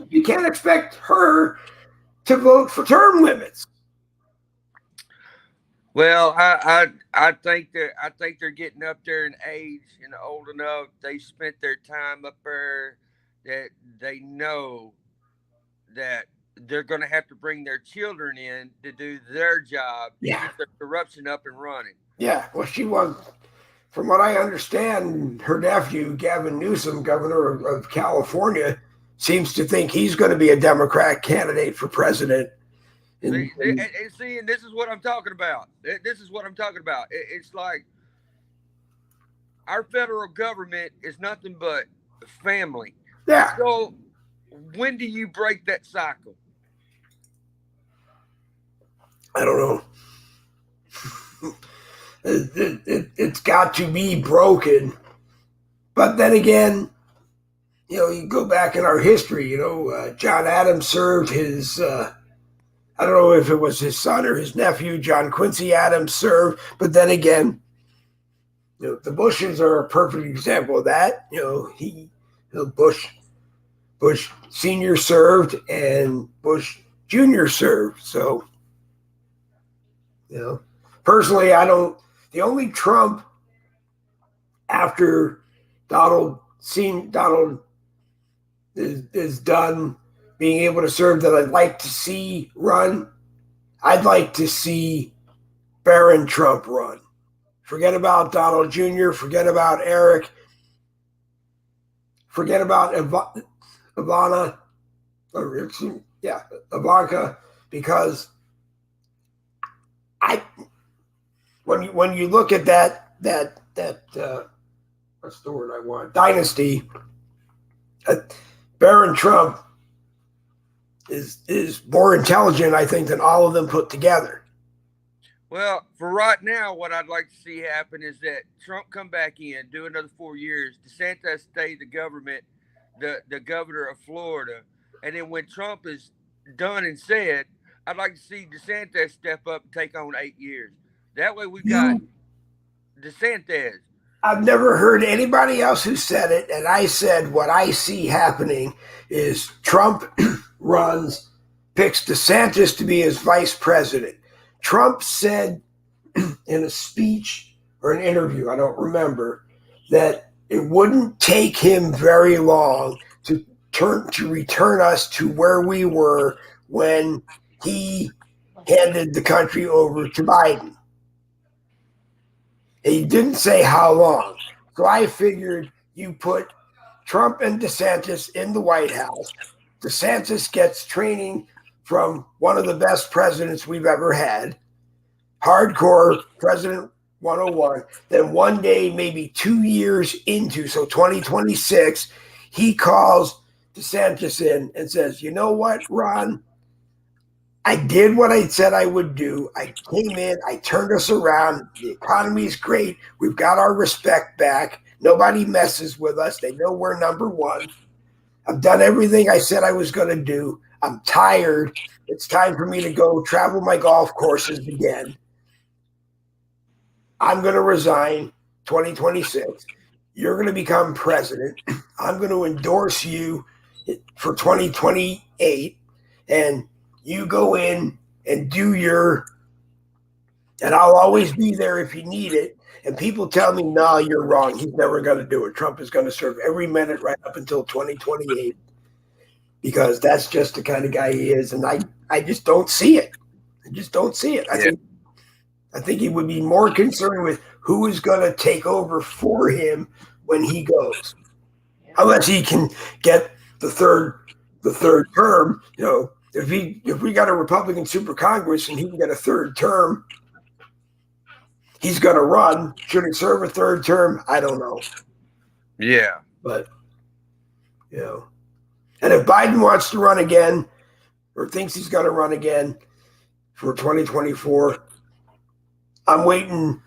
you can't expect her to vote for term limits. Well, I think they're getting up there in age and old enough. They spent their time up there that they know that they're going to have to bring their children in to do their job to keep the corruption up and running. Yeah, well, she was, from what I understand, her nephew, Gavin Newsom, governor of California, seems to think he's going to be a Democrat candidate for president. And this is what I'm talking about. It's like our federal government is nothing but family. Yeah. So when do you break that cycle? I don't know. It's got to be broken. But then again, you go back in our history, John Adams served his, I don't know if it was his son or his nephew, John Quincy Adams served. But then again, the Bushes are a perfect example of that. Bush Sr. served and Bush Jr. served. So, personally, the only Trump after Donald is done being able to serve that I'd like to see run, I'd like to see Barron Trump run. Forget about Donald Jr., forget about Eric, forget about Ivanka, because when you look at that what's the word I want, dynasty, Barron Trump is more intelligent, I think, than all of them put together. Well, for right now, what I'd like to see happen is that Trump come back in, do another 4 years. DeSantis stay the governor of Florida, and then when Trump is done and said, I'd like to see DeSantis step up and take on 8 years. That way, we've got DeSantis. I've never heard anybody else who said it, and I said what I see happening is Trump picks DeSantis to be his vice president. Trump said in a speech or an interview, I don't remember, that it wouldn't take him very long to return us to where we were when he handed the country over to Biden. He didn't say how long. So I figured you put Trump and DeSantis in the White House. DeSantis gets training from one of the best presidents we've ever had, hardcore President 101. Then one day, maybe 2 years into, so 2026, he calls DeSantis in and says, you know what, Ron? I did what I said I would do. I came in, I turned us around. The economy's great. We've got our respect back. Nobody messes with us. They know we're number one. I've done everything I said I was going to do. I'm tired. It's time for me to go travel my golf courses again. I'm going to resign 2026. You're going to become president. I'm going to endorse you for 2028. And you go in and do and I'll always be there if you need it. And people tell me, no, you're wrong. He's never going to do it. Trump is going to serve every minute right up until 2028 because that's just the kind of guy he is. And I just don't see it. I just don't see it. I think he would be more concerned with who is going to take over for him when he goes. Unless he can get the third term, if we got a Republican super Congress and he can get a third term, he's going to run. Should he serve a third term? I don't know. Yeah. But, and if Biden wants to run again or thinks he's going to run again for 2024, I'm waiting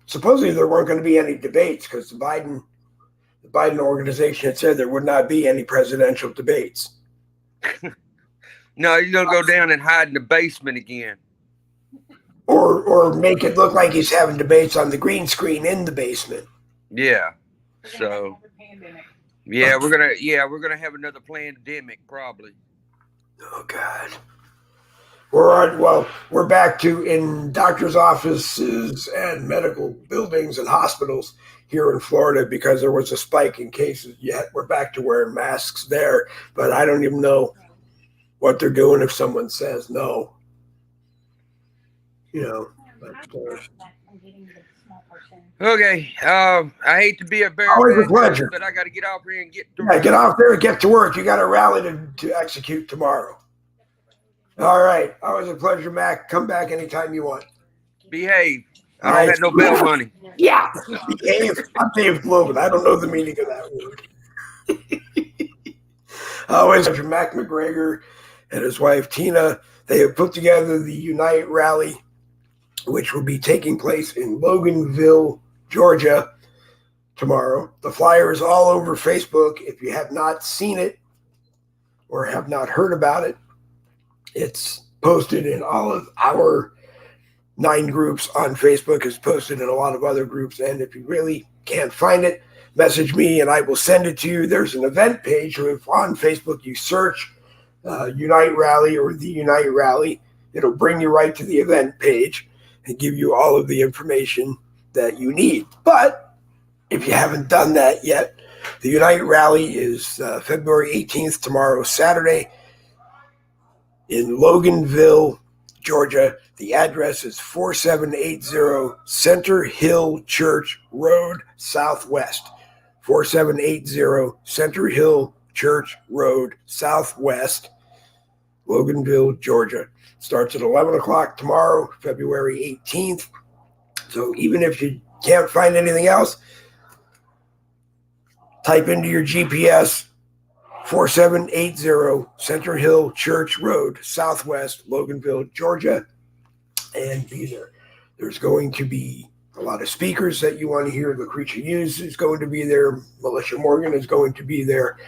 supposedly there weren't going to be any debates because the Biden organization had said there would not be any presidential debates. No, he's gonna go down and hide in the basement again, or make it look like he's having debates on the green screen in the basement. Yeah. So, yeah, we're gonna have another pandemic probably. Oh God. We're back to in doctors' offices and medical buildings and hospitals here in Florida because there was a spike in cases. Yet we're back to wearing masks there, but I don't even know what they're doing if someone says no. Okay. I hate to be a bearer, always a pleasure, but I got to get off here and get to work. Yeah, get off there and get to work. You got a rally to execute tomorrow. All right. Always a pleasure, Mac. Come back anytime you want. Behave. I don't have no bail money. Yeah. Behave. I'm Dave Globin. I don't know the meaning of that word. Always a Mac McGregor and his wife, Tina. They have put together the Unite rally, which will be taking place in Loganville, Georgia, tomorrow. The flyer is all over Facebook. If you have not seen it or have not heard about it, it's posted in all of our 9 groups on Facebook. It's posted in a lot of other groups. And if you really can't find it, message me and I will send it to you. There's an event page. So if on Facebook you search Unite Rally or the Unite Rally, it'll bring you right to the event page and give you all of the information that you need. But if you haven't done that yet, the Unite Rally is February 18th, tomorrow, Saturday, in Loganville, Georgia. The address is 4780 Center Hill Church Road, Southwest. 4780 Center Hill Church Road, Southwest, Loganville, Georgia. Starts at 11 o'clock tomorrow, February 18th. So even if you can't find anything else, type into your GPS 4780 Center Hill Church Road, Southwest Loganville, Georgia, and be there. There's going to be a lot of speakers that you want to hear. Lucretia Hughes is going to be there. Melissa Morgan is going to be there.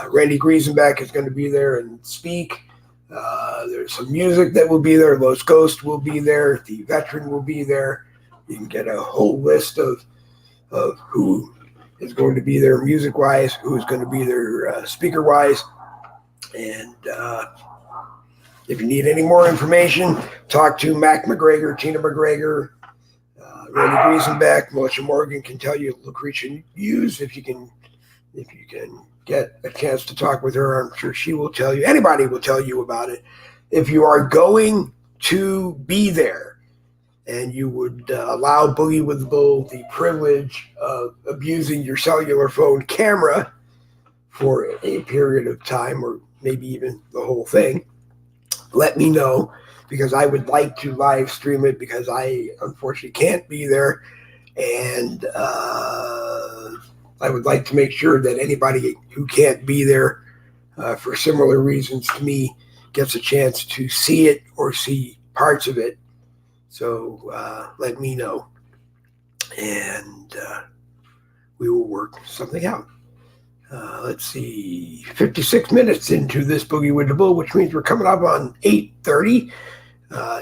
Randy Griesenbach is going to be there and speak. There's some music that will be there. Los Ghost will be there. The Veteran will be there. You can get a whole list of who is going to be there music-wise, who is going to be there speaker-wise. And if you need any more information, talk to Mac McGregor, Tina McGregor, Randy Griesenbach. Melissa Morgan can tell you Lucretia Hughes if you can get a chance to talk with her. I'm sure she will tell you. Anybody will tell you about it. If you are going to be there and you would allow Boogie with the Bull the privilege of abusing your cellular phone camera for a period of time, or maybe even the whole thing, let me know, because I would like to live stream it, because I unfortunately can't be there. And I would like to make sure that anybody who can't be there for similar reasons to me gets a chance to see it or see parts of it. So let me know, and we will work something out. Let's see, 56 minutes into this Boogie with the Bull, which means we're coming up on 8:30.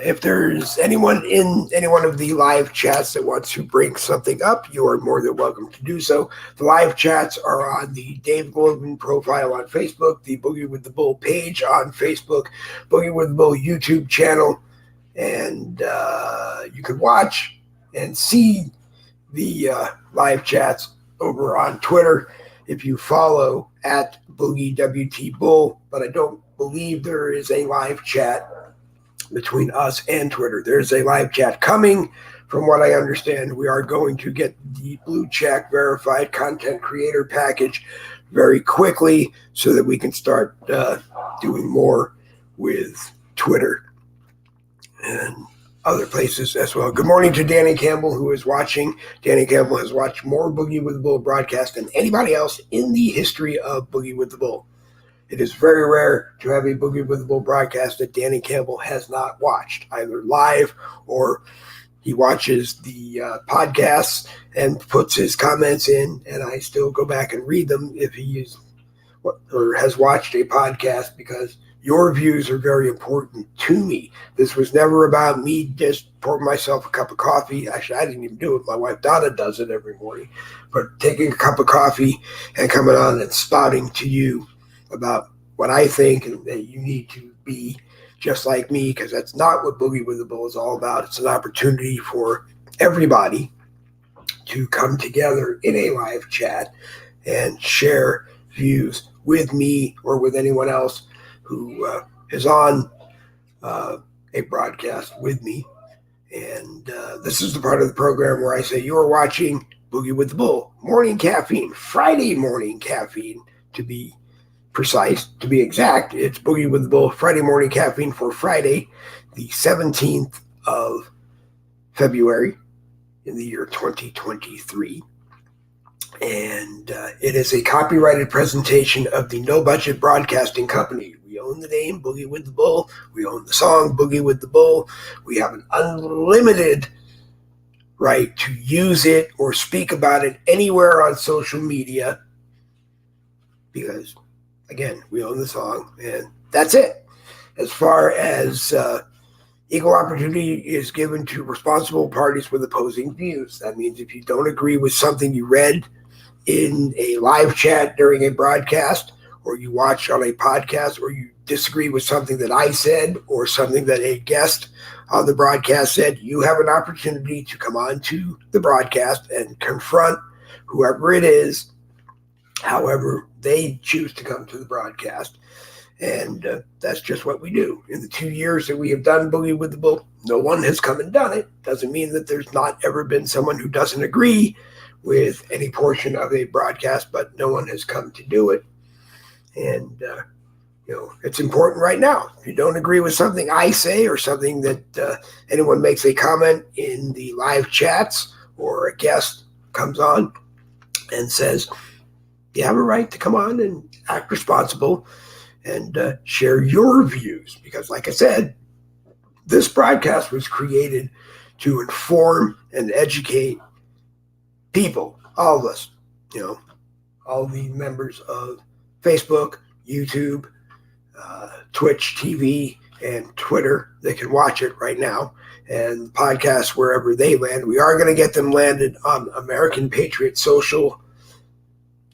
If there's anyone in any one of the live chats that wants to bring something up, you are more than welcome to do so. The live chats are on the Dave Goldman profile on Facebook, the Boogie with the Bull page on Facebook, Boogie with the Bull YouTube channel, and you can watch and see the live chats over on Twitter if you follow at Boogie WT Bull, but I don't believe there is a live chat between us and Twitter. There's a live chat coming. From what I understand, we are going to get the blue check verified content creator package very quickly so that we can start doing more with Twitter and other places as well. Good morning to Danny Campbell, who is watching. Danny Campbell has watched more Boogie with the Bull broadcast than anybody else in the history of Boogie with the Bull. It is very rare to have a Boogie with the Bull broadcast that Danny Campbell has not watched, either live or he watches the podcasts and puts his comments in, and I still go back and read them if he is or has watched a podcast, because your views are very important to me. This was never about me just pouring myself a cup of coffee. Actually, I didn't even do it. My wife Donna does it every morning. But taking a cup of coffee and coming on and spouting to you about what I think and that you need to be just like me, because that's not what Boogie with the Bull is all about. It's an opportunity for everybody to come together in a live chat and share views with me or with anyone else who is on a broadcast with me. And this is the part of the program where I say you're watching Boogie with the Bull, Morning Caffeine, Friday Morning Caffeine, to be precise, to be exact. It's Boogie with the Bull, Friday Morning Caffeine for Friday, the 17th of February in the year 2023. And it is a copyrighted presentation of the No Budget Broadcasting Company. We own the name Boogie with the Bull. We own the song Boogie with the Bull. We have an unlimited right to use it or speak about it anywhere on social media, because, again, we own the song, and that's it. As far as equal opportunity is given to responsible parties with opposing views. That means if you don't agree with something you read in a live chat during a broadcast, or you watch on a podcast, or you disagree with something that I said or something that a guest on the broadcast said, you have an opportunity to come on to the broadcast and confront whoever it is, however they choose to come to the broadcast. And that's just what we do. In the 2 years that we have done Boogie with the Bull, no one has come and done it. Doesn't mean that there's not ever been someone who doesn't agree with any portion of a broadcast, but no one has come to do it. And, it's important right now. If you don't agree with something I say or something that anyone makes a comment in the live chats, or a guest comes on and says, you have a right to come on and act responsible and share your views. Because like I said, this broadcast was created to inform and educate people, all of us, all the members of Facebook, YouTube, Twitch TV, and Twitter. They can watch it right now, and podcasts wherever they land. We are going to get them landed on AmericanPatriotSocial.com,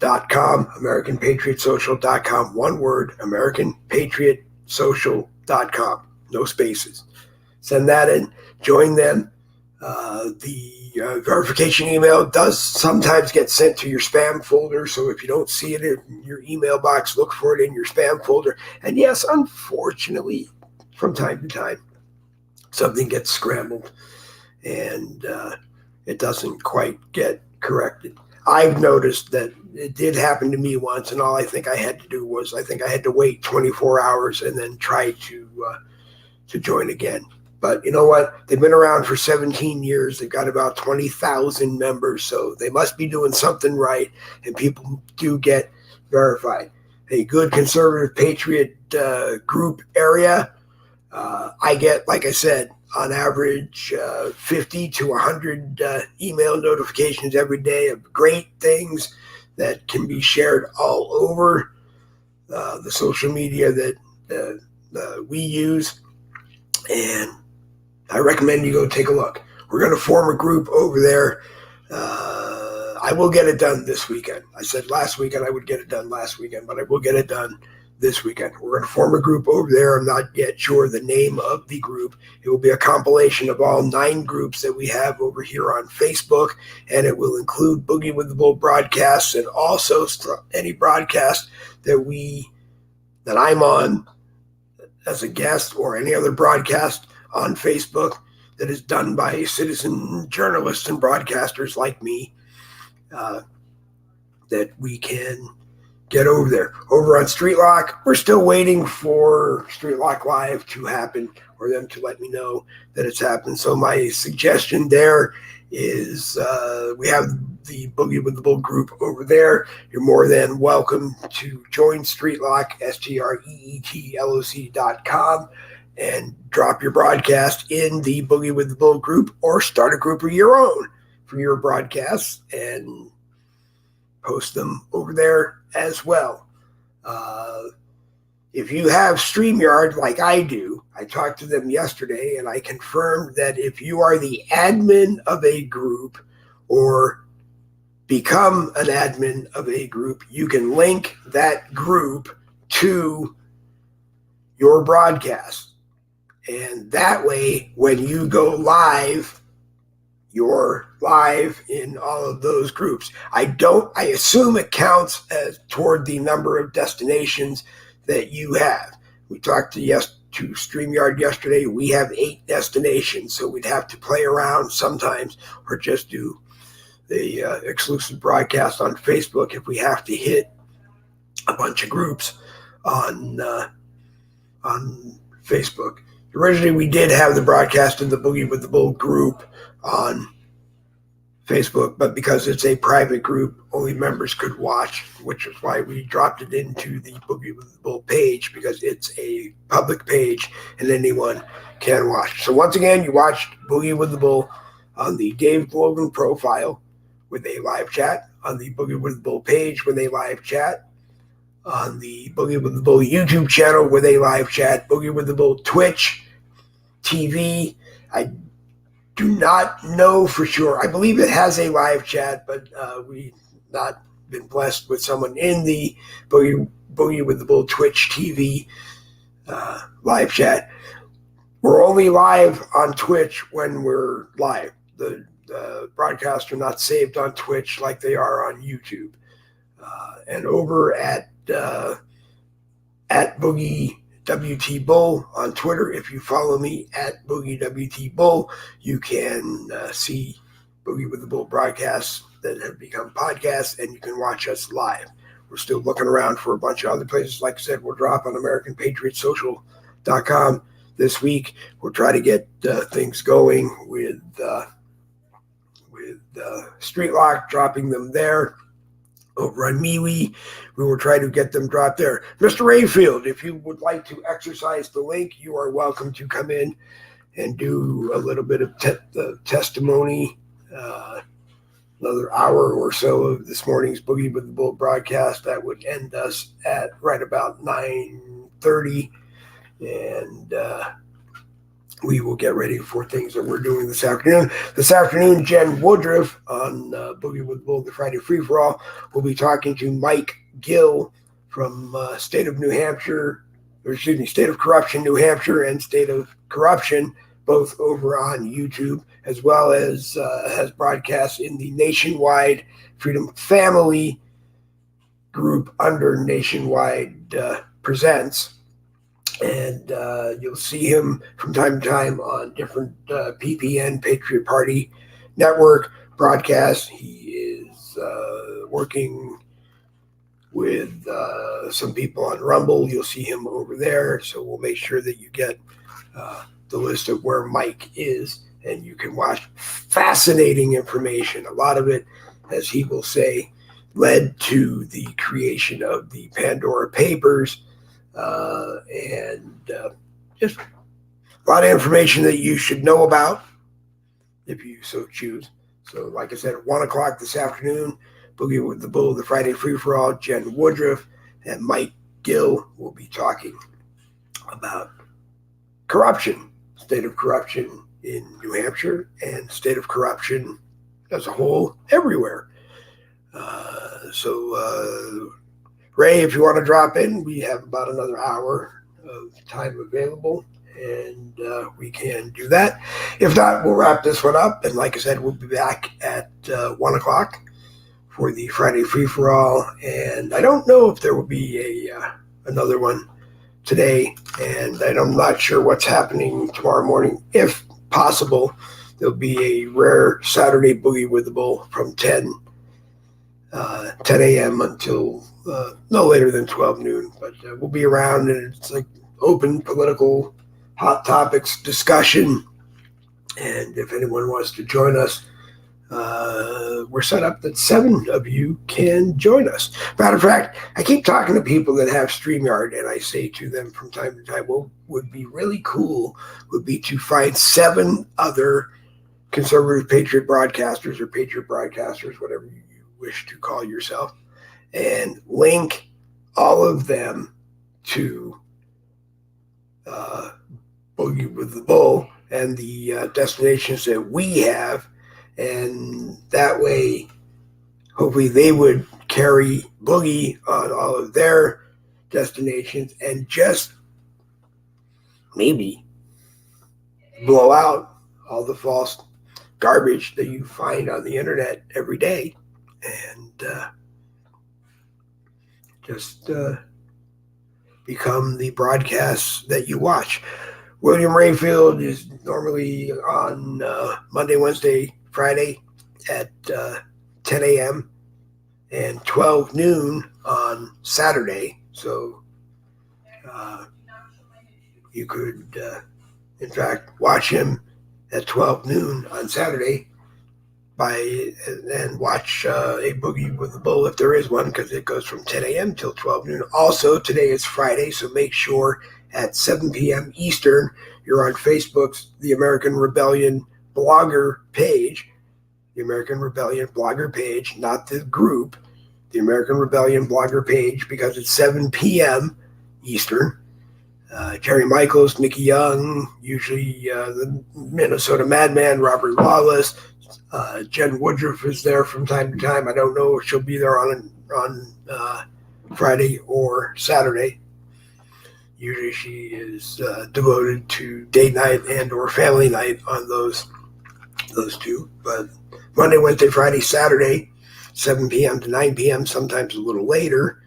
AmericanPatriotSocial.com, one word, AmericanPatriotSocial.com, no spaces. Send that in, join them. The verification email does sometimes get sent to your spam folder, so if you don't see it in your email box, look for it in your spam folder. And yes, unfortunately, from time to time, something gets scrambled and it doesn't quite get corrected. I've noticed that it did happen to me once, and all I think I had to do was I had to wait 24 hours and then try to join again. But you know what? They've been around for 17 years. They've got about 20,000 members, so they must be doing something right, and people do get verified. A good conservative patriot group area, I get, like I said, on average 50 to 100 email notifications every day of great things that can be shared all over the social media that we use. And I recommend you go take a look. We're going to form a group over there. I will get it done this weekend. I said last weekend I would get it done last weekend, but I will get it done this weekend. We're going to form a group over there. I'm not yet sure the name of the group. It will be a compilation of all 9 groups that we have over here on Facebook, and it will include Boogie with the Bull broadcasts and also any broadcast that I'm on as a guest, or any other broadcast on Facebook that is done by citizen journalists and broadcasters like me, that we can get over there. Over on Streetlock, we're still waiting for Streetlock Live to happen, or them to let me know that it's happened. So my suggestion there is we have the Boogie with the Bull group over there. You're more than welcome to join Streetlock, STREETLOC.com, and drop your broadcast in the Boogie with the Bull group, or start a group of your own for your broadcasts and post them over there as well. If you have StreamYard like I do, I talked to them yesterday and I confirmed that if you are the admin of a group or become an admin of a group, you can link that group to your broadcast. And that way, when you go live, you're live in all of those groups. I assume it counts as toward the number of destinations that you have. We talked to StreamYard yesterday. We have 8 destinations, so we'd have to play around sometimes, or just do the exclusive broadcast on Facebook if we have to hit a bunch of groups on Facebook. Originally, we did have the broadcast in the Boogie with the Bull group on Facebook, but because it's a private group, only members could watch, which is why we dropped it into the Boogie with the Bull page, because it's a public page and anyone can watch. So once again, you watched Boogie with the Bull on the Dave Logan profile with a live chat, on the Boogie with the Bull page with a live chat, on the Boogie with the Bull YouTube channel with a live chat, Boogie with the Bull Twitch TV. I do not know for sure. I believe it has a live chat, but we've not been blessed with someone in the Boogie with the Bull Twitch TV live chat. We're only live on Twitch when we're live. The broadcasts are not saved on Twitch like they are on YouTube. And over at Boogie WT Bull on Twitter, if you follow me at Boogie WT Bull, you can see Boogie with the Bull broadcasts that have become podcasts, and you can watch us live. We're still looking around for a bunch of other places. Like I said, we'll drop on AmericanPatriotSocial.com this week. We'll try to get things going with Streetlock, dropping them there. over on MeWe. We will try to get them dropped there. Mr. Rayfield, if you would like to exercise the link, you are welcome to come in and do a little bit of testimony. Another hour or so of this morning's Boogie with the Bull broadcast. That would end us at right about 9:30. And we will get ready for things that we're doing this afternoon. This afternoon, Jen Woodruff on Boogie with the Bull, the Friday Free-For-All, will be talking to Mike Gill from State of Corruption, New Hampshire, and State of Corruption, both over on YouTube, as well as has broadcasts in the Nationwide Freedom Family group under Nationwide Presents. And you'll see him from time to time on different PPN, Patriot Party Network broadcasts. He is working with some people on Rumble. You'll see him over there. So we'll make sure that you get the list of where Mike is, and you can watch fascinating information. A lot of it, as he will say, led to the creation of the Pandora Papers. And just a lot of information that you should know about if you so choose. So, like I said, at 1 o'clock this afternoon, Boogie with the Bull, the Friday Free-For-All, Jen Woodruff and Mike Gill will be talking about corruption, state of corruption in New Hampshire and state of corruption as a whole everywhere. Ray, if you want to drop in, we have about another hour of time available, and we can do that. If not, we'll wrap this one up. And like I said, we'll be back at 1 o'clock for the Friday Free-For-All. And I don't know if there will be another one today, and I'm not sure what's happening tomorrow morning. If possible, there'll be a rare Saturday Boogie with the Bull from 10 a.m. until no later than 12 noon. But we'll be around, and it's like open political hot topics discussion. And if anyone wants to join us, we're set up that 7 of you can join us. Matter of fact, I keep talking to people that have StreamYard, and I say to them from time to time, what would be really cool would be to find 7 other conservative patriot broadcasters or patriot broadcasters, whatever you wish to call yourself, and link all of them to Boogie with the Bull and the destinations that we have. And that way, hopefully they would carry Boogie on all of their destinations and just maybe blow out all the false garbage that you find on the internet every day, and just become the broadcasts that you watch. William Rayfield is normally on Monday, Wednesday, Friday at 10 a.m. and 12 noon on Saturday. So you could, in fact, watch him at 12 noon on Saturday and watch a Boogie with the Bull if there is one, because it goes from 10 a.m. till 12 noon. Also, today is Friday, so make sure at 7 p.m. Eastern, you're on Facebook's The American Rebellion blogger page. The American Rebellion blogger page, not the group. The American Rebellion blogger page, because it's 7 p.m. Eastern. Jerry Michaels, Nikki Young, usually the Minnesota Madman, Robert Lawless. Jen Woodruff is there from time to time. I don't know if she'll be there on Friday or Saturday. Usually she is devoted to date night and or family night on those two. But Monday, Wednesday, Friday, Saturday, 7 p.m. to 9 p.m., sometimes a little later,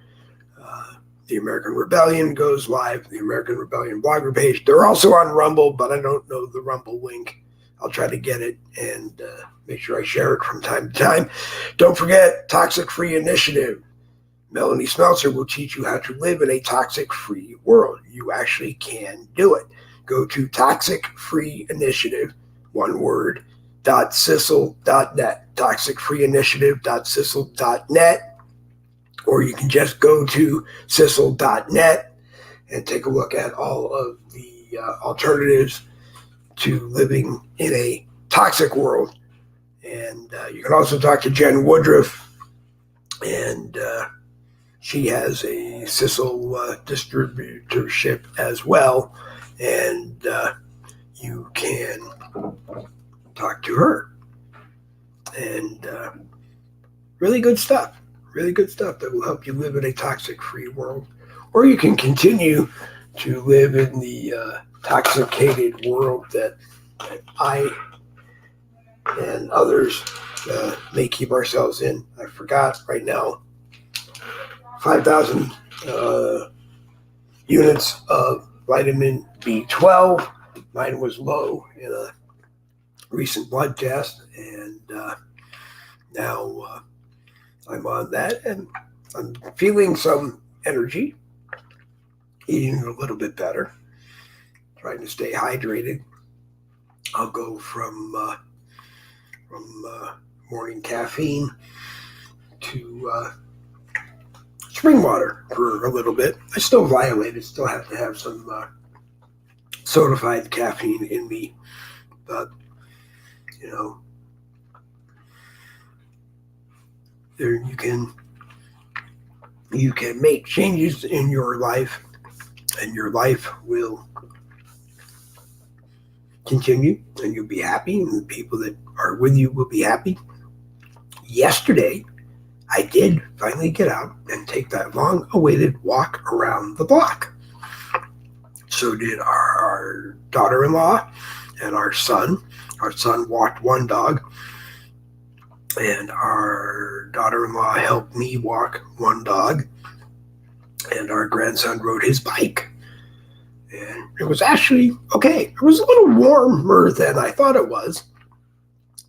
the American Rebellion goes live, the American Rebellion blogger page. They're also on Rumble, but I don't know the Rumble link. I'll try to get it and make sure I share it from time to time. Don't forget, Toxic Free Initiative. Melanie Smeltzer will teach you how to live in a toxic-free world. You actually can do it. Go to Toxic Free Initiative, one word, .sissel.net, toxicfreeinitiative.sissel.net. or you can just go to sissel.net and take a look at all of the alternatives to living in a toxic world. And you can also talk to Jen Woodruff, and she has a Sissel distributorship as well, and you can talk to her. And really good stuff that will help you live in a toxic-free world. Or you can continue to live in the toxicated world that I and others may keep ourselves in. I forgot right now, 5,000 units of vitamin B12. Mine was low in a recent blood test, and now I'm on that, and I'm feeling some energy, eating a little bit better, trying to stay hydrated. I'll go from morning caffeine to spring water for a little bit. I still violate it, still have to have some sodified caffeine in me, but there you can make changes in your life, and your life will continue, and you'll be happy, and the people that are with you will be happy. Yesterday, I did finally get out and take that long-awaited walk around the block. So did our daughter-in-law and our son. Our son walked one dog, and our daughter-in-law helped me walk one dog, and our grandson rode his bike. And it was actually okay. It was a little warmer than I thought it was.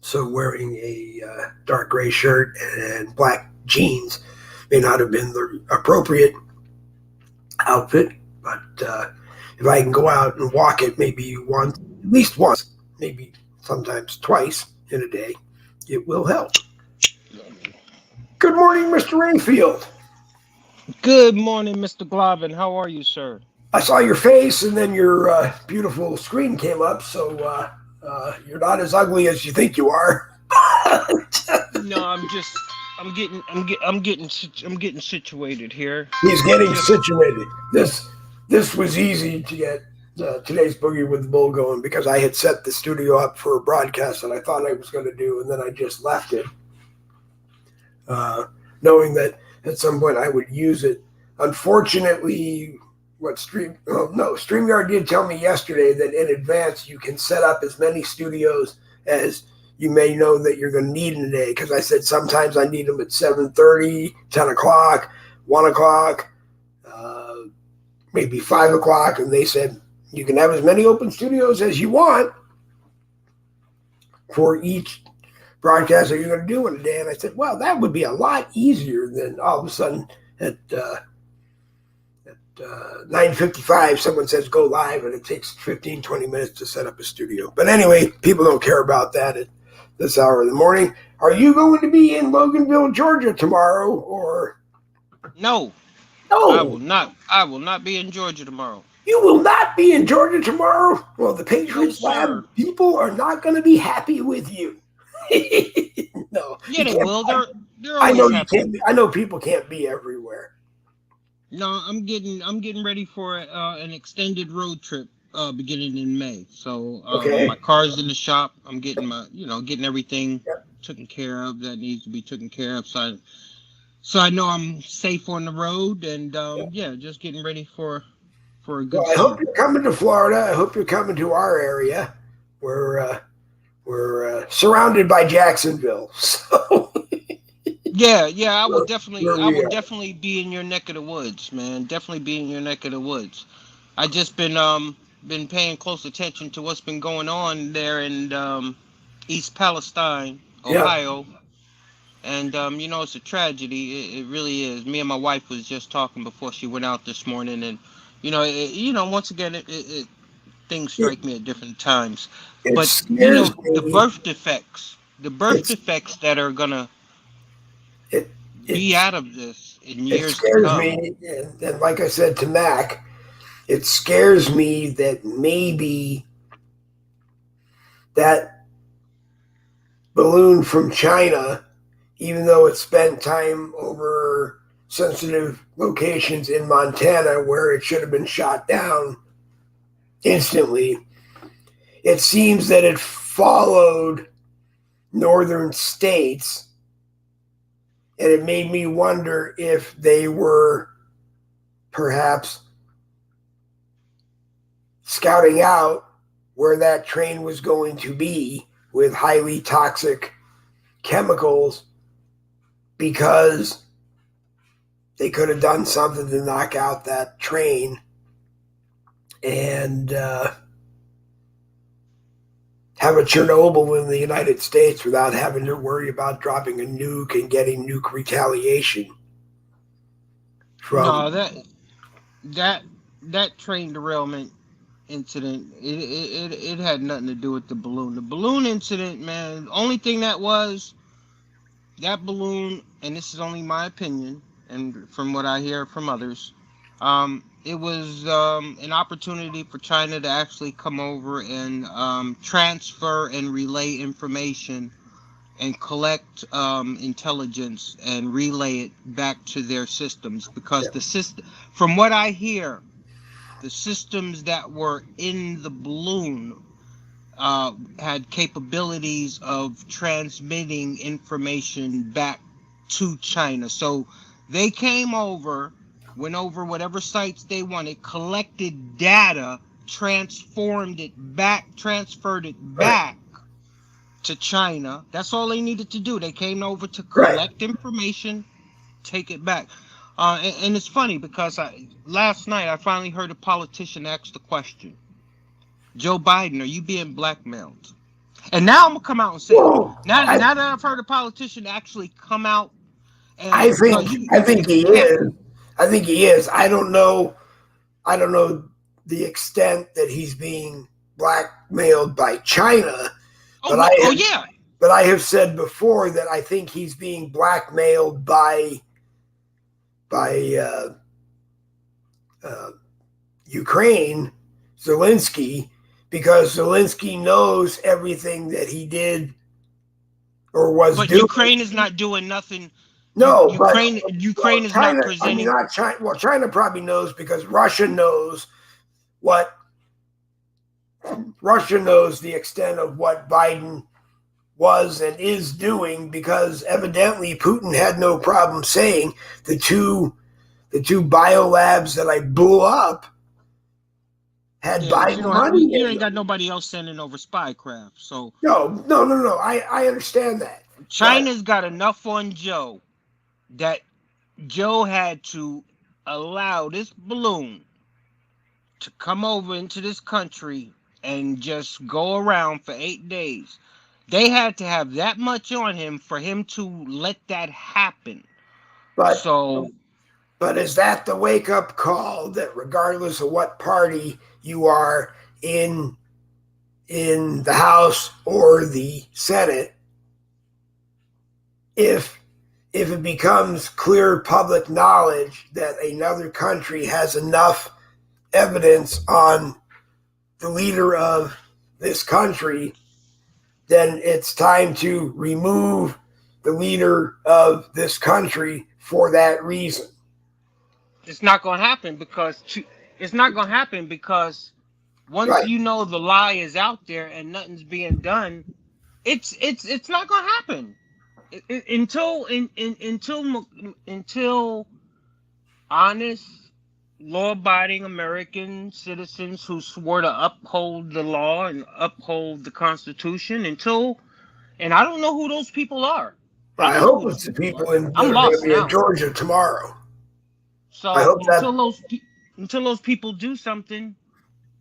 So wearing a dark gray shirt and black jeans may not have been the appropriate outfit, but if I can go out and walk it maybe once, at least once, maybe sometimes twice in a day, it will help. Good morning, Mr. Rainfield. Good morning, Mr. Glavin. How are you, sir? I saw your face, and then your beautiful screen came up, so you're not as ugly as you think you are. No, I'm getting situated here. He's getting situated. This was easy to get today's Boogie with the Bull going, because I had set the studio up for a broadcast that I thought I was going to do, and then I just left it, knowing that at some point I would use it. Unfortunately, StreamYard did tell me yesterday that in advance you can set up as many studios as you may know that you're going to need in a day, because I said sometimes I need them at 7:30, 10 o'clock, 1 o'clock, maybe 5 o'clock, and they said you can have as many open studios as you want for each broadcast that you're going to do in a day. And I said, well, that would be a lot easier than all of a sudden at 9:55 someone says go live, and it takes 15, 20 minutes to set up a studio. But anyway, people don't care about that at this hour of the morning. Are you going to be in Loganville, Georgia tomorrow, or? No. No. I will not be in Georgia tomorrow. You will not be in Georgia tomorrow? Well, the Patriots Lab people are not going to be happy with you. No. Yeah, they will. They're I know always happy. you can't be. I know people can't be everywhere. No, I'm getting ready for an extended road trip beginning in May. So Okay. my car's in the shop. I'm getting getting everything taken care of that needs to be taken care of. So I know I'm safe on the road, and just getting ready for a good. Well, I hope you're coming to Florida. I hope you're coming to our area. We're surrounded by Jacksonville. So Yeah, I will definitely be in your neck of the woods, man. Definitely be in your neck of the woods. I just been paying close attention to what's been going on there in East Palestine, Ohio. Yeah. And it's a tragedy. It really is. Me and my wife was just talking before she went out this morning, and once again, things strike me at different times. But the birth defects that are gonna be It's, out of this in it years to scares come. me, and like I said to Mac, it scares me that maybe that balloon from China, even though it spent time over sensitive locations in Montana where it should have been shot down instantly, it seems that it followed northern states, and it made me wonder if they were perhaps scouting out where that train was going to be with highly toxic chemicals, because they could have done something to knock out that train and have a Chernobyl in the United States without having to worry about dropping a nuke and getting nuke retaliation from. No, that that train derailment incident, it had nothing to do with the balloon. The balloon incident, man, the only thing that was that balloon, and this is only my opinion, and from what I hear from others, it was an opportunity for China to actually come over and transfer and relay information and collect intelligence and relay it back to their systems, because Yeah. the system, from what I hear, the systems that were in the balloon had capabilities of transmitting information back to China. So they came over, went over whatever sites they wanted, collected data, transferred it Right. back to China. That's all they needed to do. They came over to Right. collect information, take it back. And it's funny because last night I finally heard a politician ask the question, Joe Biden, are you being blackmailed? And now I'm gonna come out and say it. Well, Now that I've heard a politician actually come out, I and think I think he you can't. is. I think he is. I don't know. I don't know the extent that he's being blackmailed by China, but Oh yeah. but I have said before that I think he's being blackmailed by uh, Ukraine, Zelensky, because Zelensky knows everything that he did or was But doing. Ukraine is not doing nothing. No, Ukraine is China. not I mean, presenting. not China. Well, China probably knows because Russia knows what. Russia knows the extent of what Biden was and is doing, because evidently Putin had no problem saying the two biolabs that I blew up had Yeah, but you Biden don't have, money you in ain't them. got nobody else sending over spycraft. So No. I understand that. But China's got enough on Joe that Joe had to allow this balloon to come over into this country and just go around for 8 days. They had to have that much on him for him to let that happen. but So but is that the wake up call that regardless of what party you are in the House or the Senate, if it becomes clear public knowledge that another country has enough evidence on the leader of this country, then it's time to remove the leader of this country for that reason. it's not going to happen because once Right. you know the lie is out there and nothing's being done, it's not going to happen. Until honest, law-abiding American citizens who swore to uphold the law and uphold the Constitution, and I don't know who those people are. I I don't know hope who those it's the people people are. that I'm are going to lost be in now. Georgia tomorrow. I So hope that. until those people do something,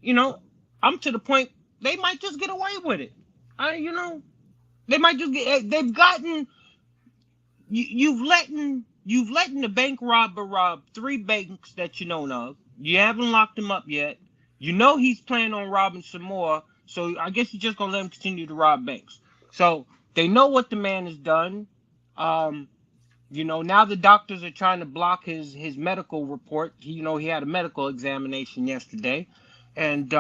you know, I'm to the point they might just get away with it. They might just get. They've gotten. You've letting the bank robber rob 3 banks that you know of. You haven't locked him up yet. You know he's planning on robbing some more. So I guess you're just gonna let him continue to rob banks. So they know what the man has done. Um, You know, now the doctors are trying to block his medical report. He had a medical examination yesterday, and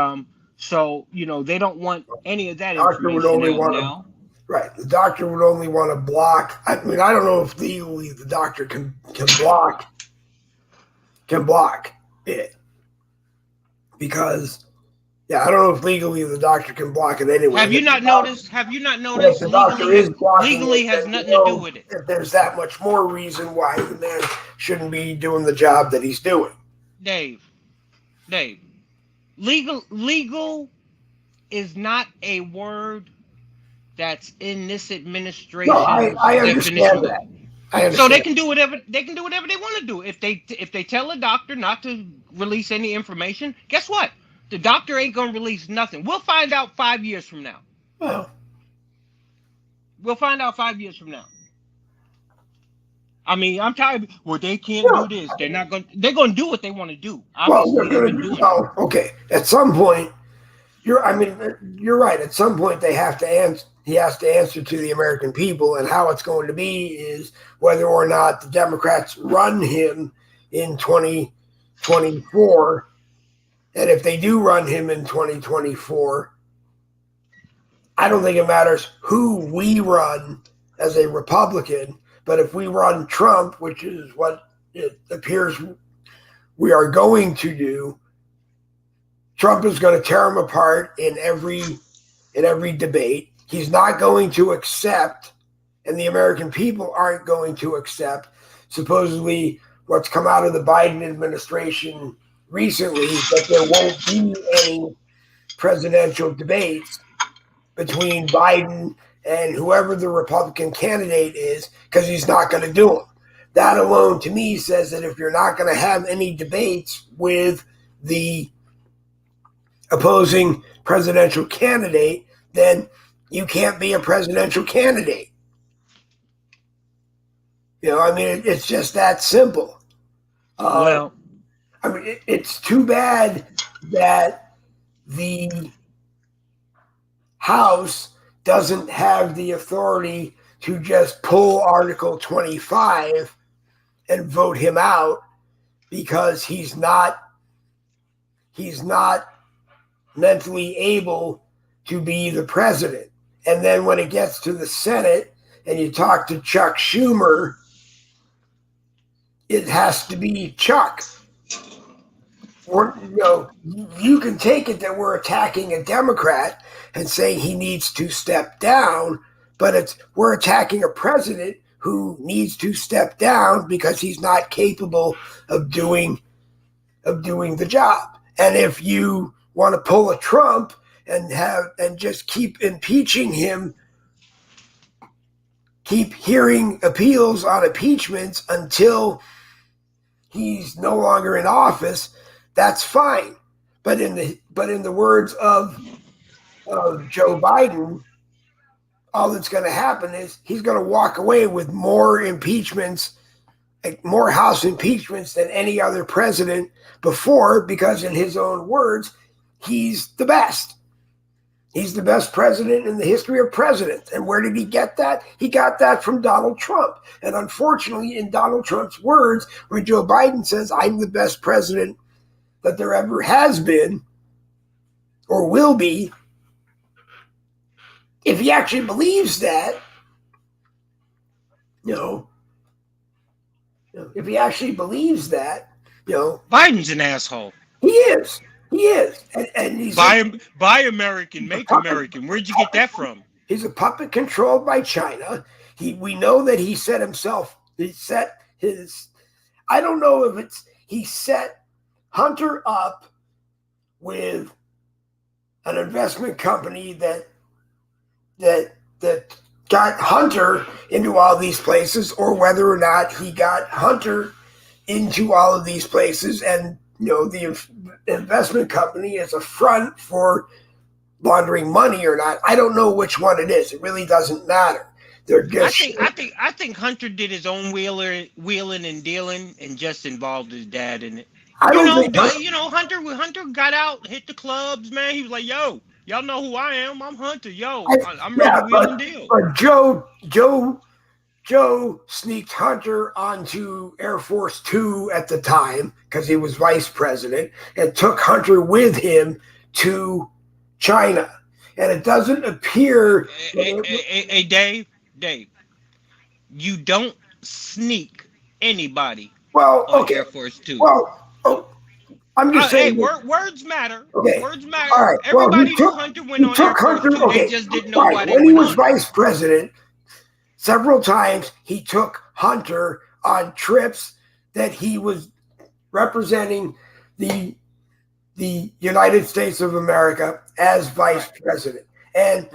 so they don't want any of that Doctor would information only out want to, now. right. The doctor would only want to block. I mean, I don't know if legally the doctor can block it because, yeah, I don't know if legally the doctor can block it anyway. Have you not noticed? Have you not But if noticed? the doctor is blocking Legally it, has then nothing to do with it. that there's that much more reason why the man shouldn't be doing the job that he's doing. Dave, legal is not a word that's in this administration. No, I understand that. I understand. So they can do whatever they want to do. If they tell a doctor not to release any information, guess what? The doctor ain't gonna release nothing. We'll find out 5 years from now. Well, We'll find out 5 years from now. I mean, I'm tired. Well, they can't do this. They're gonna do what they want to do. Obviously, they've been doing it. Okay. At some point, you're right. At some point, they have to answer. He has to answer to the American people, and how it's going to be is whether or not the Democrats run him in 2024. And if they do run him in 2024, I don't think it matters who we run as a Republican. But if we run Trump, which is what it appears we are going to do, Trump is going to tear him apart in every debate. He's not going to accept, and the American people aren't going to accept, supposedly what's come out of the Biden administration recently, that there won't be any presidential debates between Biden and whoever the Republican candidate is, because he's not going to do them. That alone, to me, says that if you're not going to have any debates with the opposing presidential candidate, then you can't be a presidential candidate. I mean, it's just that simple. I mean, it's too bad that the House doesn't have the authority to just pull Article 25 and vote him out, because he's not mentally able to be the president. And then when it gets to the Senate and you talk to Chuck Schumer, it has to be Chuck. You can take it that we're attacking a Democrat and saying he needs to step down, but we're attacking a president who needs to step down because he's not capable of doing the job. And if you want to pull a Trump and just keep impeaching him, keep hearing appeals on impeachments until he's no longer in office, that's fine. But in the words of Joe Biden, all that's going to happen is he's going to walk away with more impeachments, more House impeachments than any other president before, because in his own words, he's the best. He's the best president in the history of presidents. And where did he get that? He got that from Donald Trump. And unfortunately, in Donald Trump's words, when Joe Biden says, I'm the best president that there ever has been or will be, if he actually believes that, if he actually believes that, Biden's an asshole. He is. And he's buy American, make American. Where'd you get that from? He's a puppet controlled by China. We know that he set Hunter up with an investment company that got Hunter into all these places, or whether or not he got Hunter into all of these places, and the investment company is a front for laundering money or not. I don't know which one it is. It really doesn't matter. They're just. I think Hunter did his own wheeling and dealing, and just involved his dad in it. Hunter got out, hit the clubs, man. He was like, "Yo, y'all know who I am? I'm Hunter. Yo, I'm ready to wheel and deal." But Joe Joe sneaked Hunter onto Air Force Two at the time because he was vice president and took Hunter with him to China. And it doesn't appear. Hey, Dave, you don't sneak anybody Well, on okay. Air Force Two. Well, I'm just saying. Hey, words matter. Okay. Words matter. All right. Everybody knew Hunter went on Air Force Two. Okay. They just didn't know why they when he went was on. vice president, several times he took Hunter on trips that he was representing the United States of America as vice president. And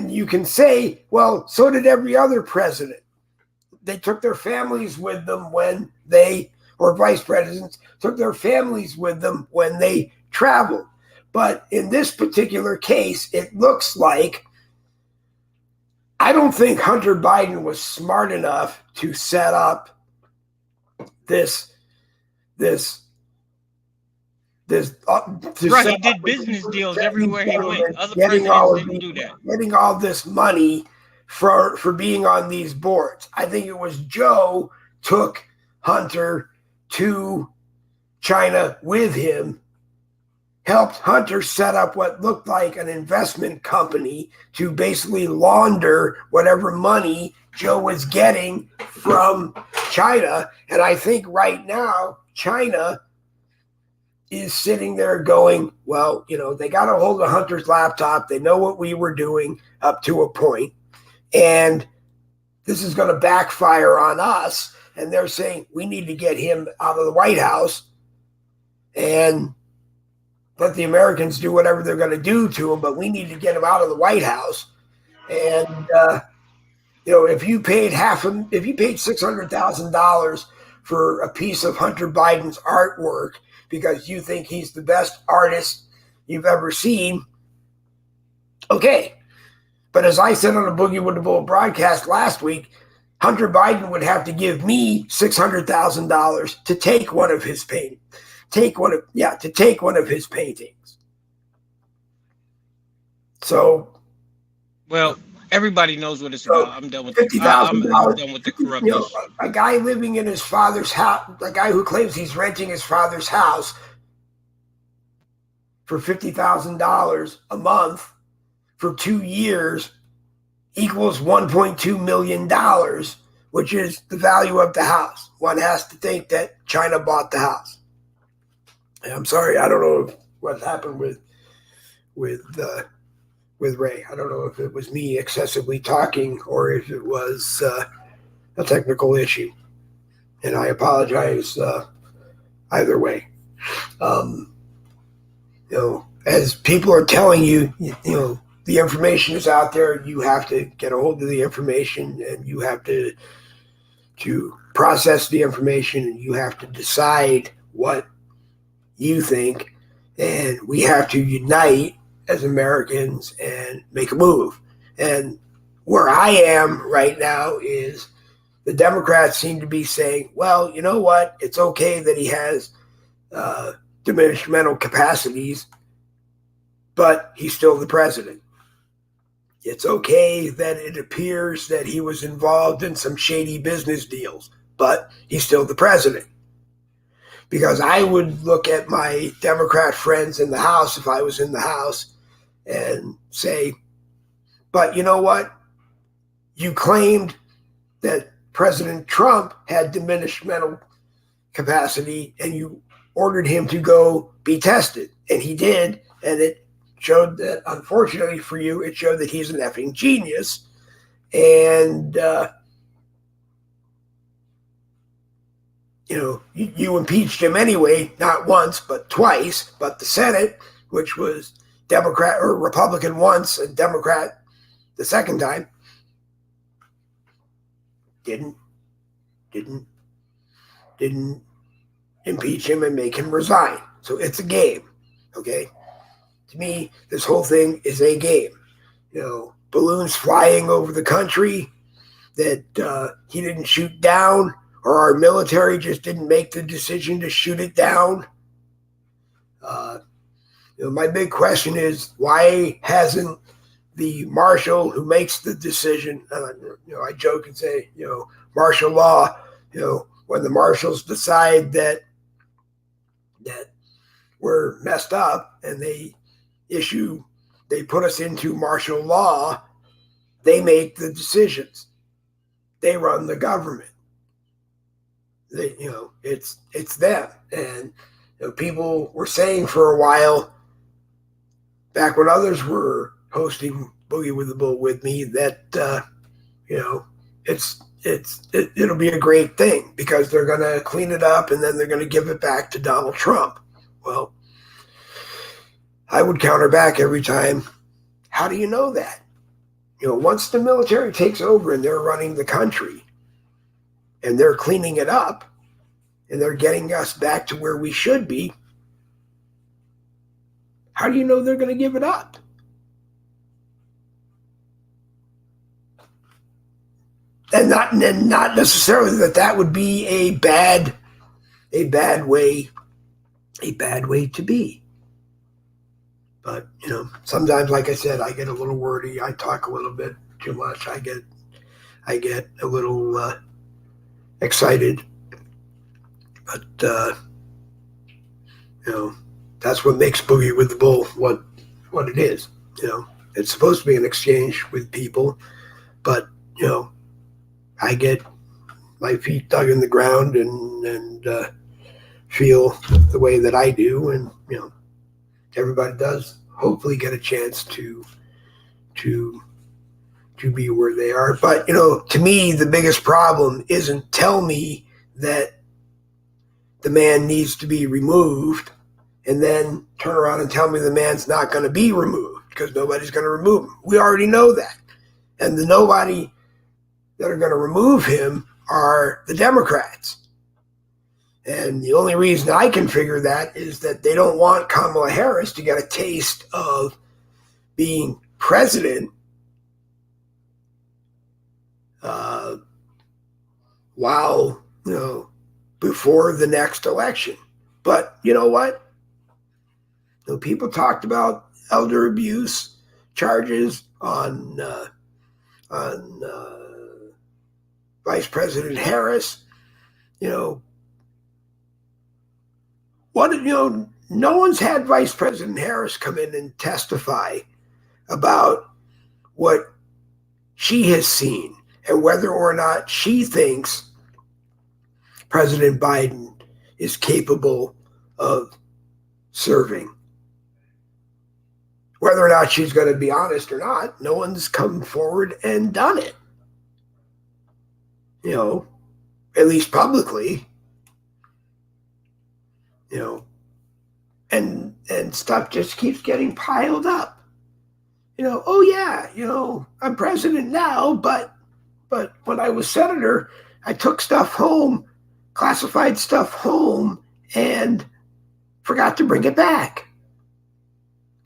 you can say, well, so did every other president. They took their families with them when they, or vice presidents, took their families with them when they traveled. But in this particular case, it looks like I don't think Hunter Biden was smart enough to set up this. Right, he did business deals everywhere he went. Other presidents didn't do that. Getting all this money for being on these boards. I think it was Joe took Hunter to China with him, helped Hunter set up what looked like an investment company to basically launder whatever money Joe was getting from China. And I think right now, China is sitting there going, well, they got a hold of Hunter's laptop. They know what we were doing up to a point. And this is going to backfire on us. And they're saying, we need to get him out of the White House and let the Americans do whatever they're going to do to him. But we need to get him out of the White House. And, if you paid $600,000 for a piece of Hunter Biden's artwork, because you think he's the best artist you've ever seen, okay. But as I said on the Boogie with the Bull broadcast last week, Hunter Biden would have to give me $600,000 to take one of his paintings. Take one of his paintings. So, well, everybody knows what it's about. I'm done with I'm done with the corruption. A guy living in his father's house, a guy who claims he's renting his father's house for $50,000 a month for 2 years equals $1.2 million, which is the value of the house. One has to think that China bought the house. And I'm sorry, I don't know what happened with Ray. I don't know if it was me excessively talking or if it was a technical issue. And I apologize either way. As people are telling you, the information is out there. You have to get a hold of the information and you have to process the information and you have to decide what you think. And we have to unite as Americans and make a move. And where I am right now is the Democrats seem to be saying, well, you know what? It's okay that he has diminished mental capacities, but he's still the president. It's okay that it appears that he was involved in some shady business deals, but he's still the president. Because I would look at my Democrat friends in the House, if I was in the House, and say, but you know what? You claimed that President Trump had diminished mental capacity and you ordered him to go be tested. And he did. And it showed that, unfortunately for you, it showed that he's an effing genius. And, you impeached him anyway, not once, but twice. But the Senate, which was Democrat or Republican once and Democrat the second time, didn't impeach him and make him resign. So it's a game, okay? To me, this whole thing is a game. Balloons flying over the country that he didn't shoot down, or our military just didn't make the decision to shoot it down. My big question is, why hasn't the marshal who makes the decision. I joke and say, martial law. When the marshals decide that we're messed up and they put us into martial law, they make the decisions. They run the government. It's them. And people were saying for a while, back when others were hosting Boogie with the Bull with me, that it'll be a great thing because they're going to clean it up and then they're going to give it back to Donald Trump. Well, I would counter back every time. How do you know that? Once the military takes over and they're running the country and they're cleaning it up and they're getting us back to where we should be, how do you know they're going to give it up? And not necessarily that would be a bad way to be. But sometimes, like I said, I get a little wordy. I talk a little bit too much. I get a little excited. But that's what makes Boogie with the Bull what it is. It's supposed to be an exchange with people, but I get my feet dug in the ground and feel the way that I do, and everybody does hopefully get a chance to be where they are. But to me, the biggest problem isn't tell me that the man needs to be removed and then turn around and tell me the man's not going to be removed, because nobody's going to remove him. We already know that. And the nobody that are going to remove him are the Democrats. And the only reason I can figure that is that they don't want Kamala Harris to get a taste of being president while, before the next election. But you know what? People talked about elder abuse charges on Vice President Harris. No one's had Vice President Harris come in and testify about what she has seen and whether or not she thinks President Biden is capable of serving. Whether or not she's going to be honest or not, no one's come forward and done it. At least publicly. And stuff just keeps getting piled up. Oh yeah, I'm president now, but when I was senator, I took stuff home, classified stuff home, and forgot to bring it back.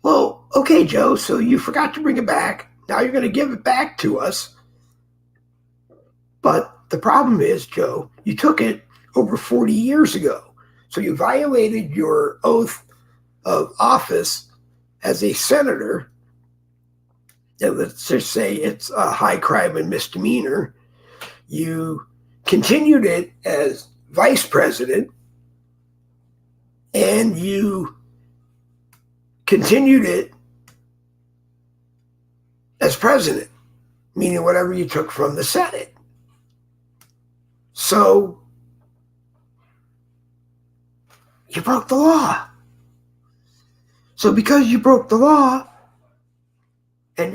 Well, okay, Joe, so you forgot to bring it back. Now you're going to give it back to us. But the problem is, Joe, you took it over 40 years ago. So you violated your oath of office as a senator. And let's just say it's a high crime and misdemeanor. You continued it as vice president, and you continued it as president, meaning whatever you took from the Senate. So you broke the law. So because you broke the law, and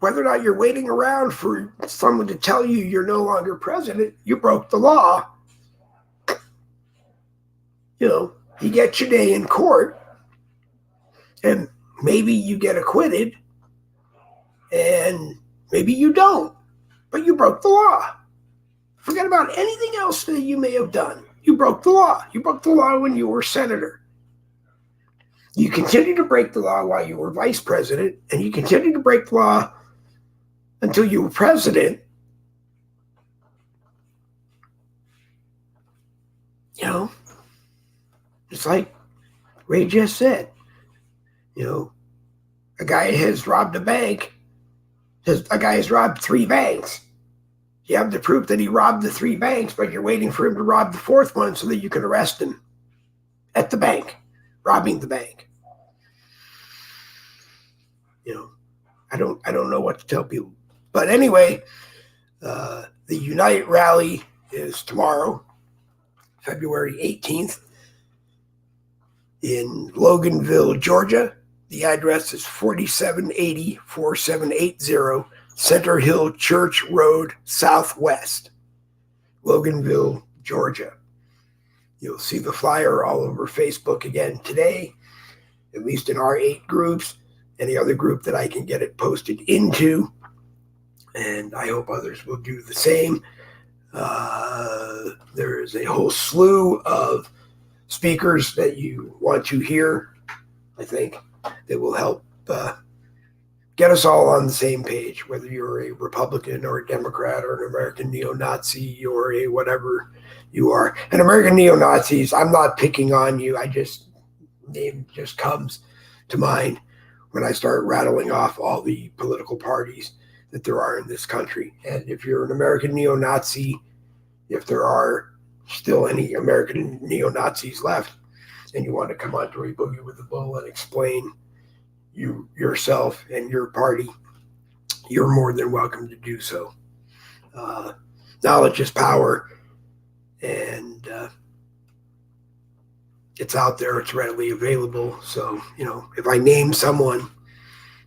whether or not you're waiting around for someone to tell you you're no longer president, you broke the law. You get your day in court, and maybe you get acquitted, and maybe you don't, but you broke the law. Forget about anything else that you may have done. You broke the law. You broke the law when you were senator. You continued to break the law while you were vice president, and you continued to break the law until you were president. It's like Ray just said, a guy has robbed a bank A guy has robbed 3 banks. You have the proof that he robbed the 3 banks, but you're waiting for him to rob the 4th one so that you can arrest him at the bank, robbing the bank. I don't know what to tell people. But anyway, the Unite rally is tomorrow, February 18th, in Loganville, Georgia. The address is 4780-4780 Center Hill Church Road, Southwest, Loganville, Georgia. You'll see the flyer all over Facebook again today, at least in our 8 groups, any other group that I can get it posted into. And I hope others will do the same. There is a whole slew of speakers that you want to hear, I think, that will help get us all on the same page, whether you're a Republican or a Democrat or an American neo-Nazi or a whatever you are. And American neo-Nazis, I'm not picking on you. Name just comes to mind when I start rattling off all the political parties that there are in this country. And if you're an American neo-Nazi, if there are still any American neo-Nazis left, and you want to come on to a Boogie with the Bull and explain yourself and your party, you're more than welcome to do so. Knowledge is power, and it's out there, it's readily available. So, if I name someone,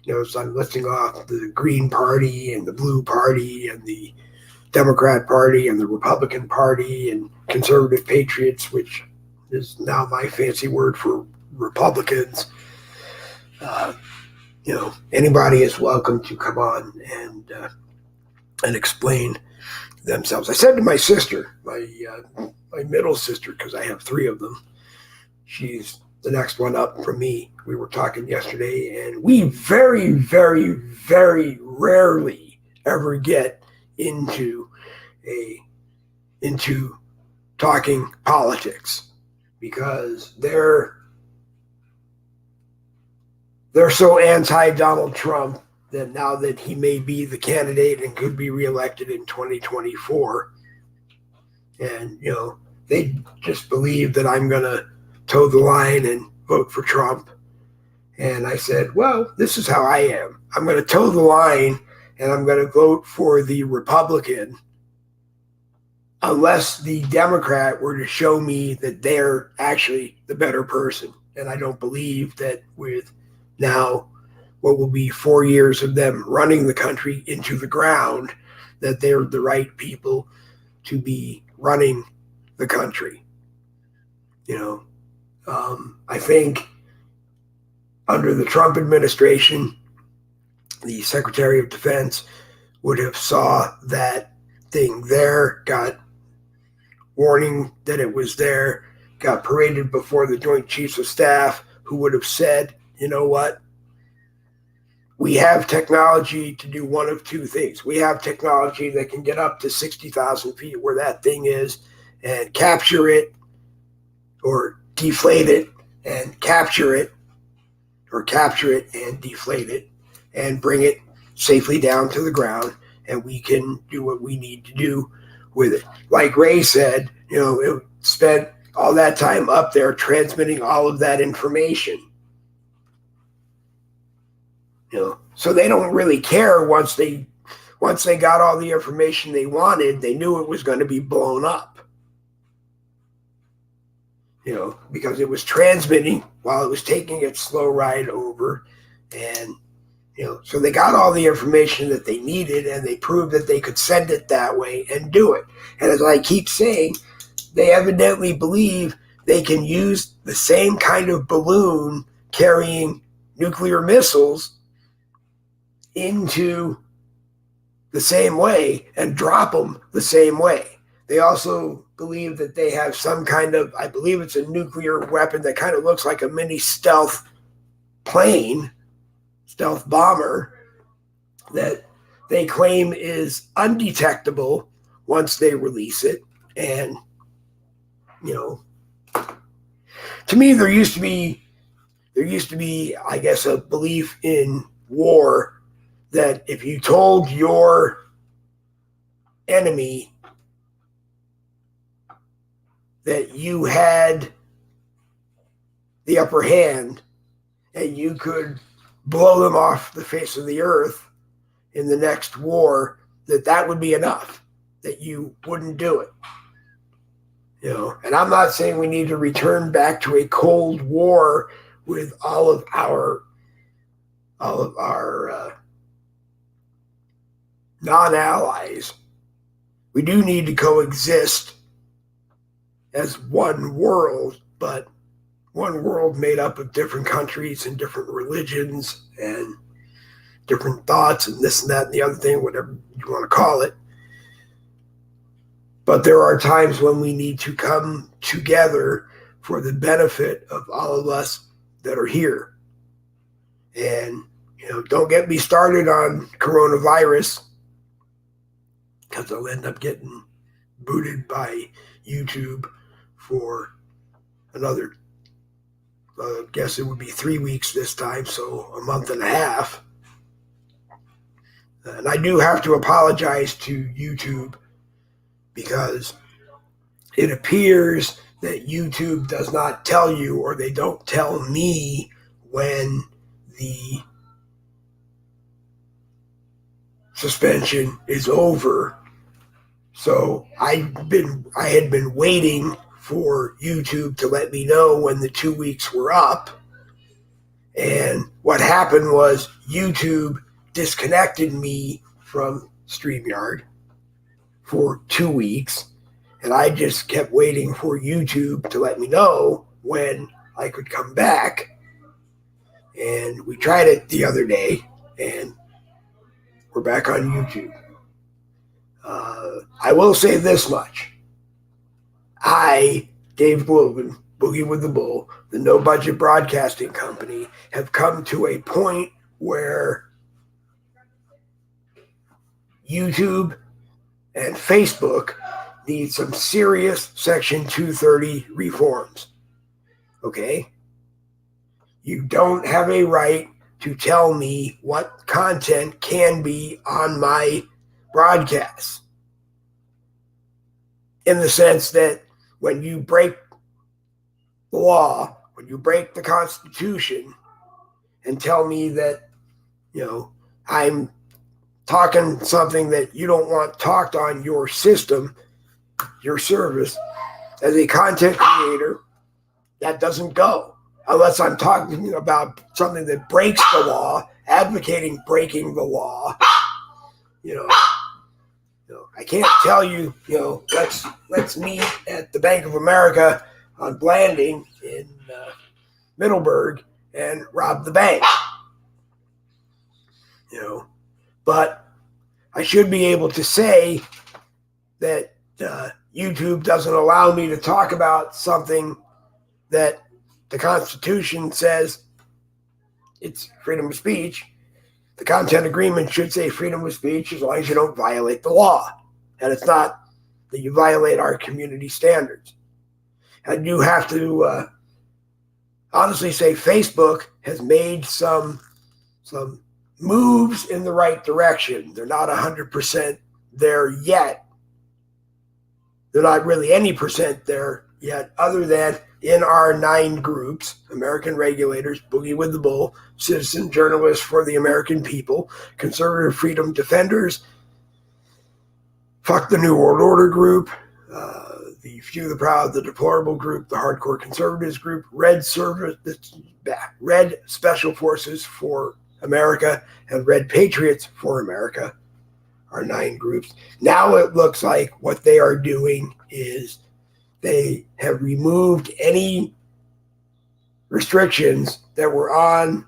so I'm listing off the Green Party and the Blue Party and the Democrat Party and the Republican Party and Conservative Patriots, which is now my fancy word for Republicans. Anybody is welcome to come on and explain themselves. I said to my sister, my middle sister, because I have 3 of them, she's the next one up from me. We were talking yesterday, and we very, very, very rarely ever get into talking politics, because they're so anti-Donald Trump that now that he may be the candidate and could be reelected in 2024, and they just believe that I'm going to toe the line and vote for Trump. And I said, well, this is how I am. I'm going to toe the line and I'm going to vote for the Republican unless the Democrat were to show me that they're actually the better person. And I don't believe that with now what will be 4 years of them running the country into the ground, that they're the right people to be running the country. I think under the Trump administration, the Secretary of Defense would have saw that thing there, got warning that it was there, got paraded before the Joint Chiefs of Staff, who would have said, you know what? We have technology to do one of 2 things. We have technology that can get up to 60,000 feet where that thing is and capture it, or deflate it and capture it, or capture it and deflate it and bring it safely down to the ground, and we can do what we need to do with it. Like Ray said, it spent all that time up there transmitting all of that information. So they don't really care once they got all the information they wanted. They knew it was going to be blown up. Because it was transmitting while it was taking its slow ride over. And, so they got all the information that they needed, and they proved that they could send it that way and do it. And as I keep saying, they evidently believe they can use the same kind of balloon carrying nuclear missiles into the same way and drop them the same way. They also believe that they have some kind of, I believe it's a nuclear weapon that kind of looks like a mini stealth plane, stealth bomber, that they claim is undetectable once they release it. And, to me, there used to be, I guess, a belief in war that if you told your enemy that you had the upper hand and you could blow them off the face of the earth in the next war, that would be enough, that you wouldn't do it. And I'm not saying we need to return back to a Cold War with all of our non-allies. We do need to coexist as one world, but one world made up of different countries and different religions and different thoughts and this and that and the other thing, whatever you want to call it. But there are times when we need to come together for the benefit of all of us that are here. And, don't get me started on coronavirus, because I'll end up getting booted by YouTube for another, I guess it would be 3 weeks this time, so a month and a half. And I do have to apologize to YouTube, because it appears that YouTube does not tell you, or they don't tell me, when the suspension is over. So I had been waiting for YouTube to let me know when the 2 weeks were up. And what happened was YouTube disconnected me from StreamYard for 2 weeks. And I just kept waiting for YouTube to let me know when I could come back. And we tried it the other day, and we're back on YouTube. I will say this much. I, Dave Globen, Boogie with the Bull, the No Budget Broadcasting Company, have come to a point where YouTube and Facebook need some serious Section 230 reforms. Okay? You don't have a right to tell me what content can be on my broadcasts. In the sense that when you break the law, when you break the Constitution, and tell me that, I'm talking something that you don't want talked on your system, your service, as a content creator, that doesn't go. Unless I'm talking about something that breaks the law, advocating breaking the law. I can't tell you, let's meet at the Bank of America on Blanding in Middleburg and rob the bank. But I should be able to say that YouTube doesn't allow me to talk about something that the Constitution says it's freedom of speech. The content agreement should say freedom of speech as long as you don't violate the law. And it's not that you violate our community standards. I do have to honestly say Facebook has made some moves in the right direction. They're not 100% there yet. They're not really any percent there yet, other than in our 9 groups: American Regulators, Boogie with the Bull, Citizen Journalists for the American People, Conservative Freedom Defenders, Fuck the New World Order group, the Few, the Proud, the Deplorable group, the Hardcore Conservatives group, Red Special Forces for America, and Red Patriots for America are 9 groups. Now it looks like what they are doing is they have removed any restrictions that were on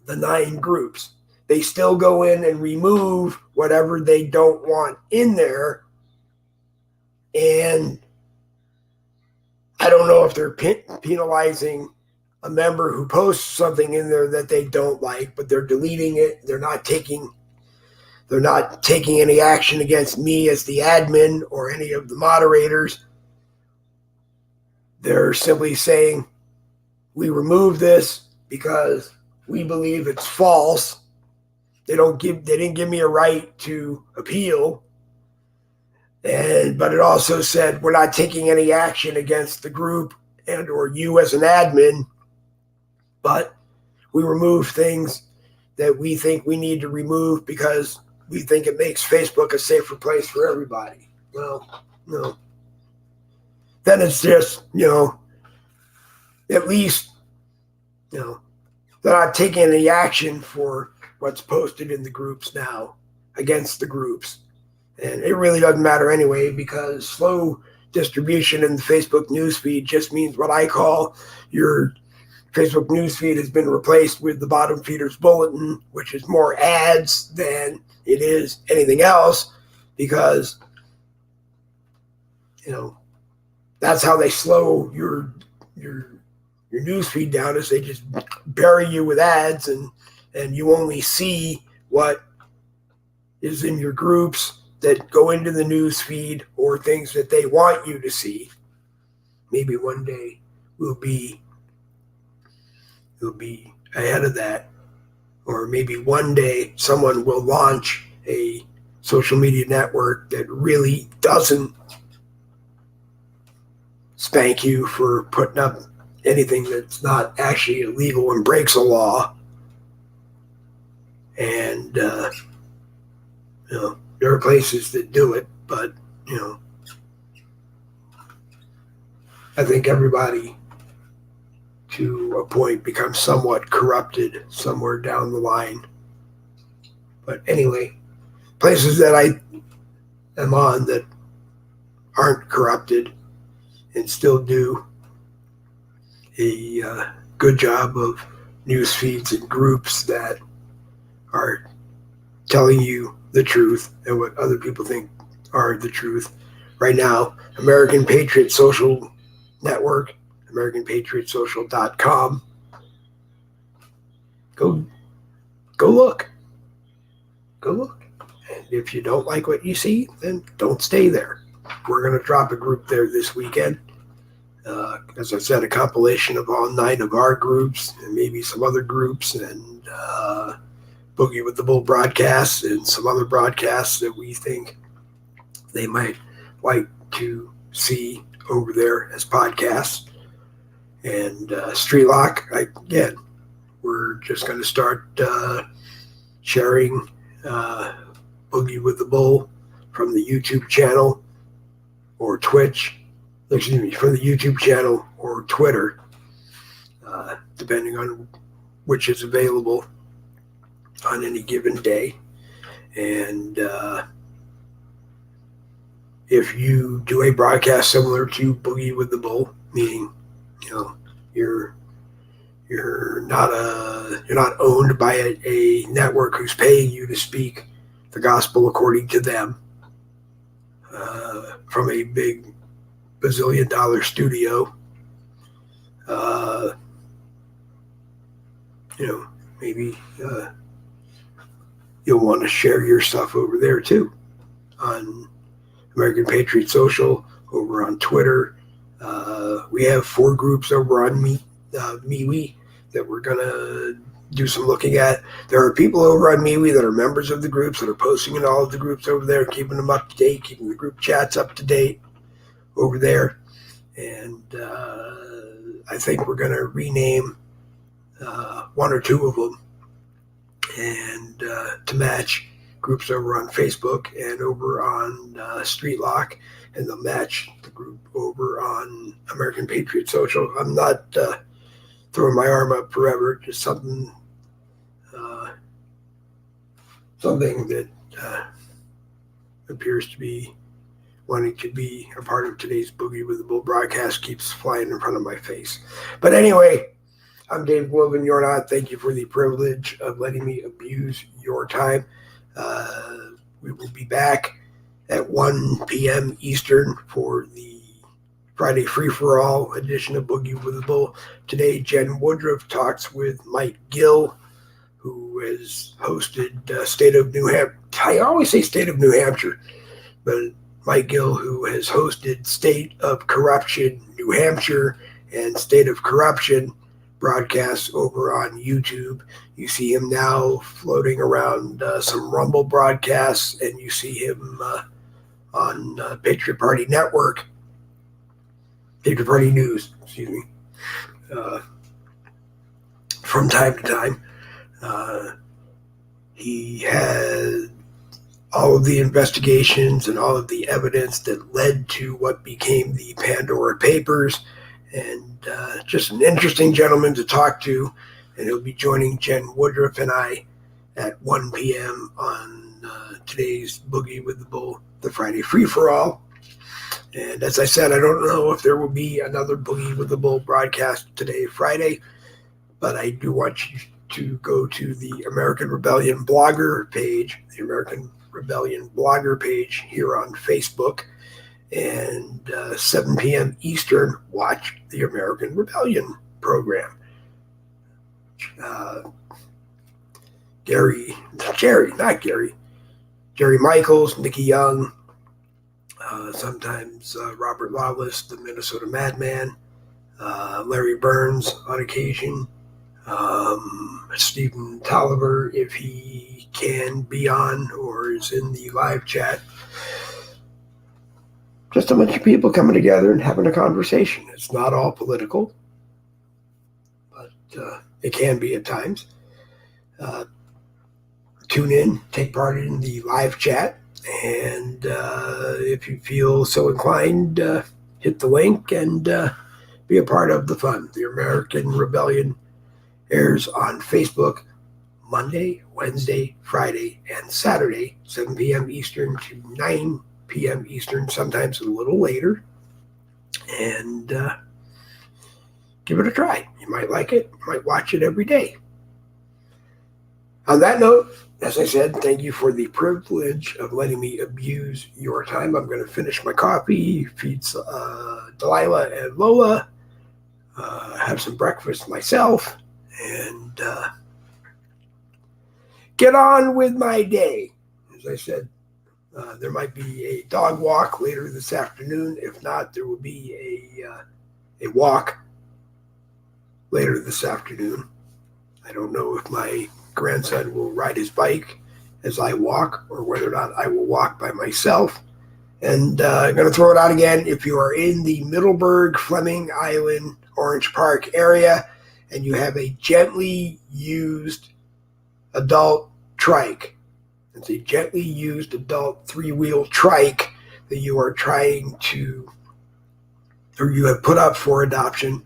the 9 groups. They still go in and remove whatever they don't want in there. And I don't know if they're penalizing a member who posts something in there that they don't like, but they're deleting it. They're not taking any action against me as the admin or any of the moderators. They're simply saying, we remove this because we believe it's false, They didn't give me a right to appeal. But it also said we're not taking any action against the group and or you as an admin, but we remove things that we think we need to remove because we think it makes Facebook a safer place for everybody. Well, no. Then it's just, at least, they're not taking any action for what's posted in the groups now against the groups. And it really doesn't matter anyway, because slow distribution in the Facebook newsfeed just means what I call your Facebook newsfeed has been replaced with the bottom feeder's bulletin, which is more ads than it is anything else, because, that's how they slow your newsfeed down, is they just bury you with ads, and you only see what is in your groups that go into the news feed or things that they want you to see. Maybe one day we'll be ahead of that. Or maybe one day someone will launch a social media network that really doesn't spank you for putting up anything that's not actually illegal and breaks a law. And, there are places that do it, but, I think everybody to a point becomes somewhat corrupted somewhere down the line. But anyway, places that I am on that aren't corrupted and still do a good job of news feeds and groups that are telling you the truth and what other people think are the truth. Right now, American Patriot Social Network, AmericanPatriotSocial.com. Go look. Go look. And if you don't like what you see, then don't stay there. We're going to drop a group there this weekend. As I said, a compilation of all 9 of our groups and maybe some other groups, and Boogie with the Bull broadcasts and some other broadcasts that we think they might like to see over there as podcasts. And Street Lock, again, we're just going to start sharing Boogie with the Bull from the YouTube channel or Twitch, from the YouTube channel or Twitter, depending on which is available on any given day. And if you do a broadcast similar to Boogie with the Bull, meaning you're not owned by a network who's paying you to speak the gospel according to them from a big bazillion-dollar studio, maybe you'll want to share your stuff over there too, on American Patriot Social, over on Twitter. We have 4 groups over on MeWe that we're going to do some looking at. There are people over on MeWe that are members of the groups that are posting in all of the groups over there, keeping them up to date, keeping the group chats up to date over there. And I think we're going to rename 1 or 2 of them, and to match groups over on Facebook and over on Street Lock, and they'll match the group over on American Patriot Social. I'm not throwing my arm up forever, just something that appears to be wanting to be a part of today's Boogie with the Bull broadcast keeps flying in front of my face. But anyway, I'm Dave Globan. You're not. Thank you for the privilege of letting me abuse your time. We will be back at 1 p.m. Eastern for the Friday Free-for-All edition of Boogie with the Bull. Today, Jen Woodruff talks with Mike Gill, who has hosted State of New Hampshire. I always say State of New Hampshire, but Mike Gill, who has hosted State of Corruption New Hampshire and State of Corruption broadcasts over on YouTube. You see him now floating around some Rumble broadcasts, and you see him on Patriot Party Network, Patriot Party News, excuse me, from time to time. He had all of the investigations and all of the evidence that led to what became the Pandora Papers, and just an interesting gentleman to talk to. And he'll be joining Jen Woodruff and I at 1 p.m. on today's Boogie with the Bull, the Friday Free-for-All. And as I said, I don't know if there will be another Boogie with the Bull broadcast today, Friday, but I do want you to go to the American Rebellion blogger page, the American Rebellion blogger page here on Facebook, and 7 p.m. Eastern, watch the American Rebellion program. Jerry Michaels, Nikki Young, sometimes Robert Lawless, the Minnesota Madman, Larry Burns on occasion, Stephen Tolliver, if he can be on or is in the live chat. Just a bunch of people coming together and having a conversation. It's not all political, but it can be at times. Tune in, take part in the live chat, and if you feel so inclined, hit the link and be a part of the fun. The American Rebellion airs on Facebook Monday, Wednesday, Friday, and Saturday, 7 p.m. Eastern to 9 p.m. Eastern, sometimes a little later. And give it a try. You might like it. You might watch it every day. On that note, as I said, thank you for the privilege of letting me abuse your time. I'm going to finish my coffee, feed Delilah and Lola, have some breakfast myself, and get on with my day. As I said, there might be a dog walk later this afternoon. If not, there will be a walk later this afternoon. I don't know if my grandson will ride his bike as I walk or whether or not I will walk by myself. And I'm going to throw it out again. If you are in the Middleburg, Fleming Island, Orange Park area, and you have a gently used adult trike, it's a gently used adult three-wheel trike that you are trying to, or you have put up for adoption,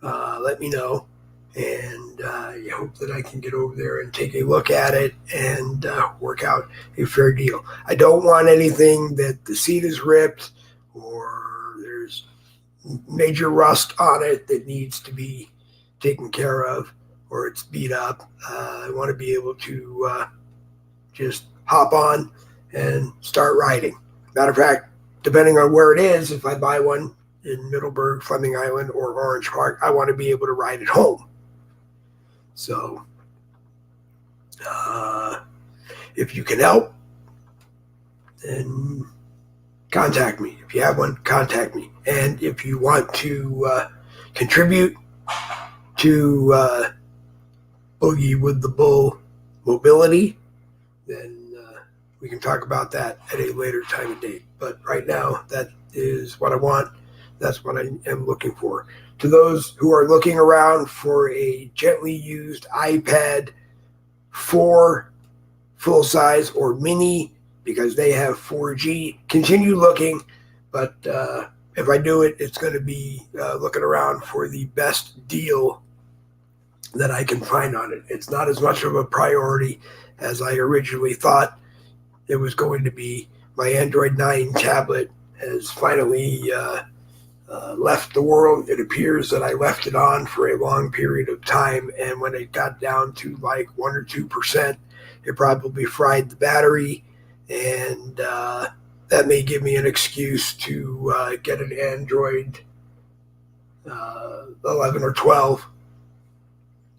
let me know. And I hope that I can get over there and take a look at it and work out a fair deal. I don't want anything that the seat is ripped or there's major rust on it that needs to be taken care of or it's beat up. I want to be able to just hop on and start riding. Matter of fact, depending on where it is, if I buy one in Middleburg, Fleming Island, or Orange Park, I want to be able to ride it home. So, if you can help, then contact me. If you have one, contact me. And if you want to contribute to Boogie with the Bull mobility, then we can talk about that at a later time and date. But right now, that is what I want. That's what I am looking for. To those who are looking around for a gently used iPad 4 full size or mini because they have 4G, continue looking. But if I do it, it's going to be looking around for the best deal that I can find on it. It's not as much of a priority as I originally thought it was going to be. My Android 9 tablet has finally left the world. It appears that I left it on for a long period of time, and when it got down to like 1 or 2%, it probably fried the battery, and that may give me an excuse to get an Android 11 or 12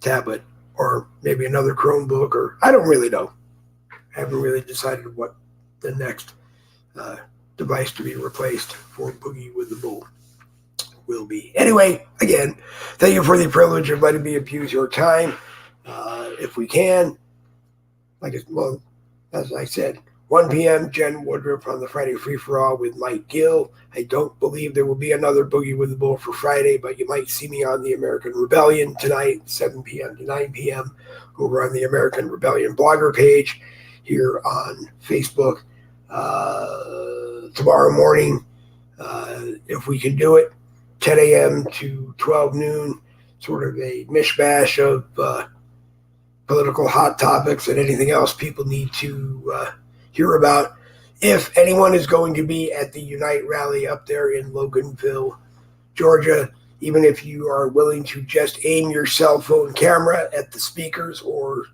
tablet, or maybe another Chromebook, or I don't really know. I haven't really decided what the next device to be replaced for Boogie with the Bull. will be. Anyway, again, thank you for the privilege of letting me abuse your time. If we can, as I said, 1 p.m., Jen Woodruff on the Friday Free-For-All with Mike Gill. I don't believe there will be another Boogie with the Bull for Friday, but you might see me on the American Rebellion tonight, 7 p.m. to 9 p.m., over on the American Rebellion blogger page here on Facebook. Tomorrow morning, if we can do it, 10 a.m. to 12 noon, sort of a mishmash of political hot topics and anything else people need to hear about. If anyone is going to be at the Unite rally up there in Loganville, Georgia, even if you are willing to just aim your cell phone camera at the speakers or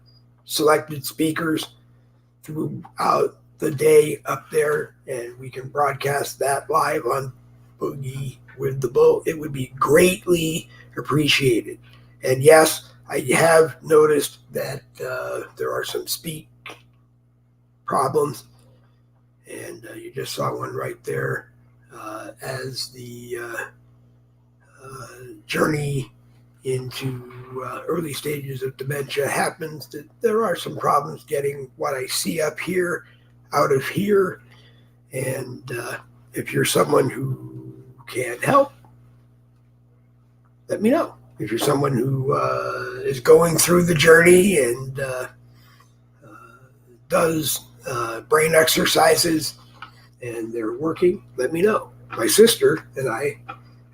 selected speakers throughout the day up there, and we can broadcast that live on Boogie with the Bull, it would be greatly appreciated. And yes, I have noticed that there are some speak problems, and you just saw one right there as the journey into early stages of dementia happens, that there are some problems getting what I see up here out of here. And if you're someone who can help, let me know. If you're someone who is going through the journey and does brain exercises and they're working, let me know. My sister and I,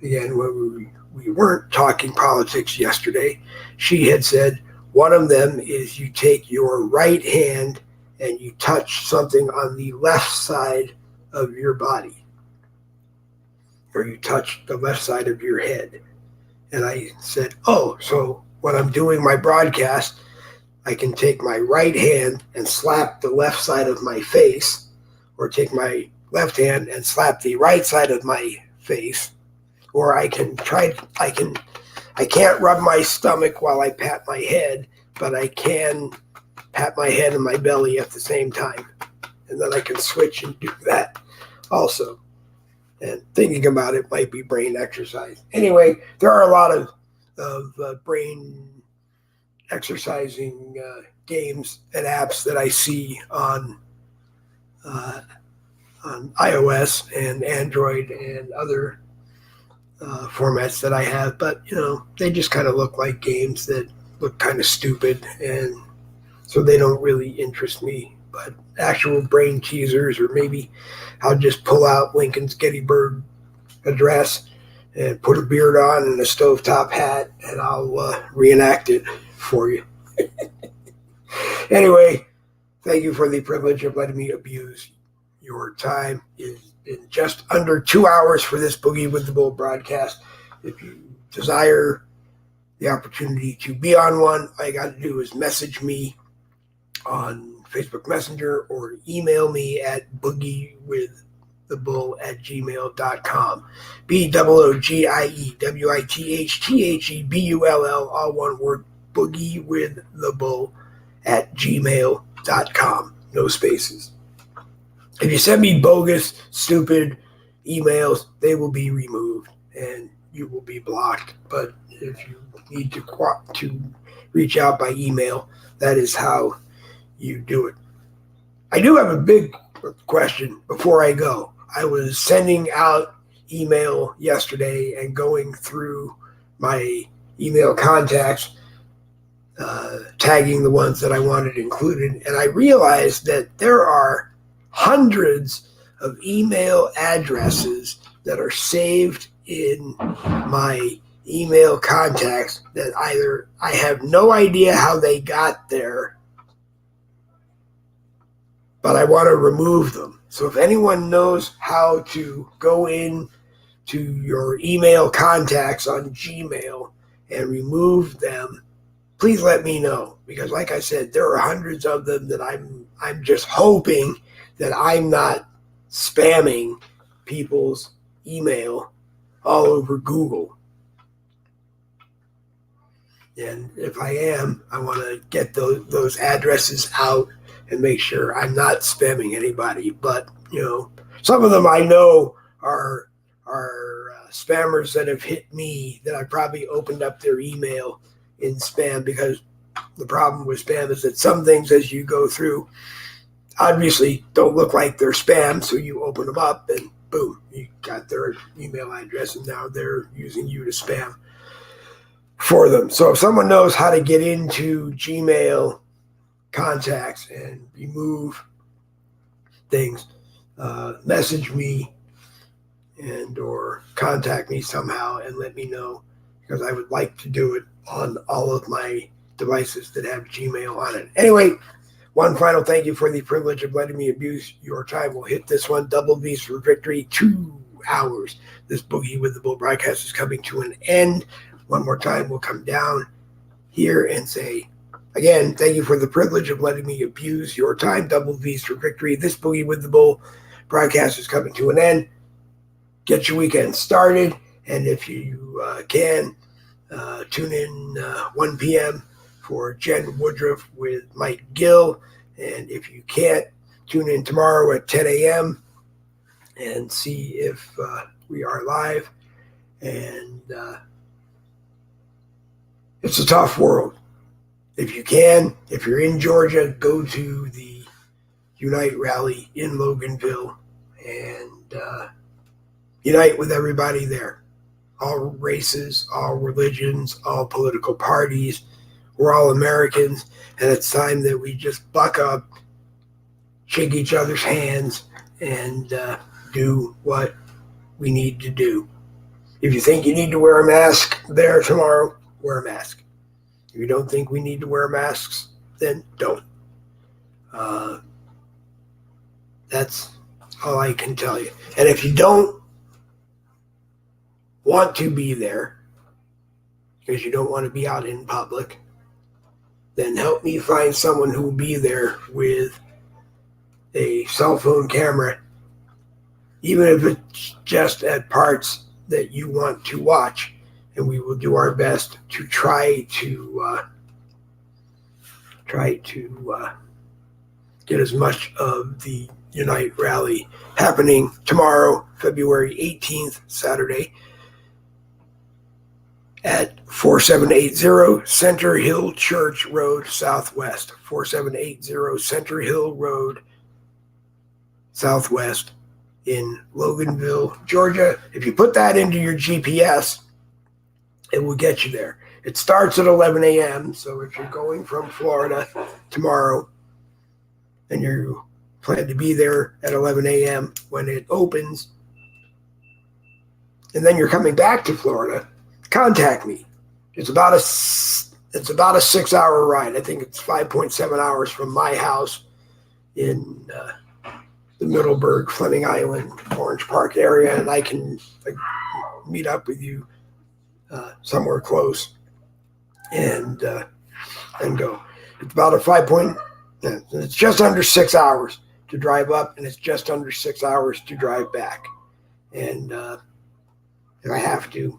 again, when we weren't talking politics yesterday, she had said one of them is you take your right hand and you touch something on the left side of your body, or you touch the left side of your head. And I said, oh, so when I'm doing my broadcast, I can take my right hand and slap the left side of my face, or take my left hand and slap the right side of my face, or I can't rub my stomach while I pat my head, but I can pat my head and my belly at the same time. And then I can switch and do that also. And thinking about it might be brain exercise. Anyway, there are a lot of brain exercising games and apps that I see on iOS and Android and other formats that I have. But, they just kind of look like games that look kind of stupid, and so they don't really interest me. But actual brain teasers, or maybe I'll just pull out Lincoln's Gettysburg Address and put a beard on and a stovetop hat, and I'll reenact it for you. Anyway, thank you for the privilege of letting me abuse your time. It's been just under 2 hours for this Boogie with the Bull broadcast. If you desire the opportunity to be on one, all you got to do is message me on Facebook Messenger or email me at boogiewiththebull@gmail.com. BOOGIEWITHTHTHEBULL, all one word, boogiewiththebull@gmail.com. No spaces. If you send me bogus, stupid emails, they will be removed and you will be blocked. But if you need to reach out by email, that is how you do it. I do have a big question before I go. I was sending out email yesterday and going through my email contacts, tagging the ones that I wanted included, and I realized that there are hundreds of email addresses that are saved in my email contacts that either I have no idea how they got there, but I want to remove them. So if anyone knows how to go in to your email contacts on Gmail and remove them, please let me know. Because like I said, there are hundreds of them that I'm just hoping that I'm not spamming people's email all over Google. And if I am, I want to get those addresses out and make sure I'm not spamming anybody. But, some of them I know are are spammers that have hit me that I probably opened up their email in spam, because the problem with spam is that some things as you go through obviously don't look like they're spam, so you open them up and boom, you got their email address and now they're using you to spam for them. So if someone knows how to get into Gmail contacts and remove things, message me and or contact me somehow and let me know, because I would like to do it on all of my devices that have Gmail on it. Anyway, one final thank you for the privilege of letting me abuse your time. We'll hit this one. Double V's for victory. 2 hours. This Boogie with the Bull broadcast is coming to an end. One more time, we'll come down here and say, again, thank you for the privilege of letting me abuse your time. Double V's for victory. This Boogie with the Bull broadcast is coming to an end. Get your weekend started. And if you can, tune in 1 p.m. for Jen Woodruff with Mike Gill. And if you can't, tune in tomorrow at 10 a.m. and see if we are live. And it's a tough world. If you can, if you're in Georgia, go to the Unite rally in Loganville and unite with everybody there. All races, all religions, all political parties. We're all Americans, and it's time that we just buck up, shake each other's hands, and do what we need to do. If you think you need to wear a mask there tomorrow, wear a mask. If you don't think we need to wear masks, then don't. That's all I can tell you. And if you don't want to be there because you don't want to be out in public, then help me find someone who will be there with a cell phone camera, even if it's just at parts that you want to watch, and we will do our best to try to get as much of the Unite rally happening tomorrow, February 18th, Saturday, at 4780 Center Hill Church Road Southwest. 4780 Center Hill Road Southwest in Loganville, Georgia. If you put that into your GPS, it will get you there. It starts at 11 a.m., so if you're going from Florida tomorrow and you plan to be there at 11 a.m. when it opens, and then you're coming back to Florida, contact me. It's about a 6-hour ride. I think it's 5.7 hours from my house in the Middleburg, Fleming Island, Orange Park area, and I can meet up with you somewhere close and go. It's about it's just under 6 hours to drive up, and it's just under 6 hours to drive back. And if I have to,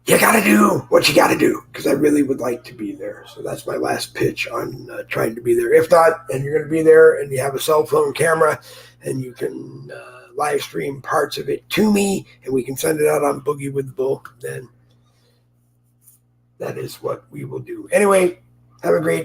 you got to do what you got to do, because I really would like to be there. So that's my last pitch on trying to be there. If not, and you're going to be there and you have a cell phone camera and you can live stream parts of it to me and we can send it out on Boogie with the Bull, then that is what we will do. Anyway, have a great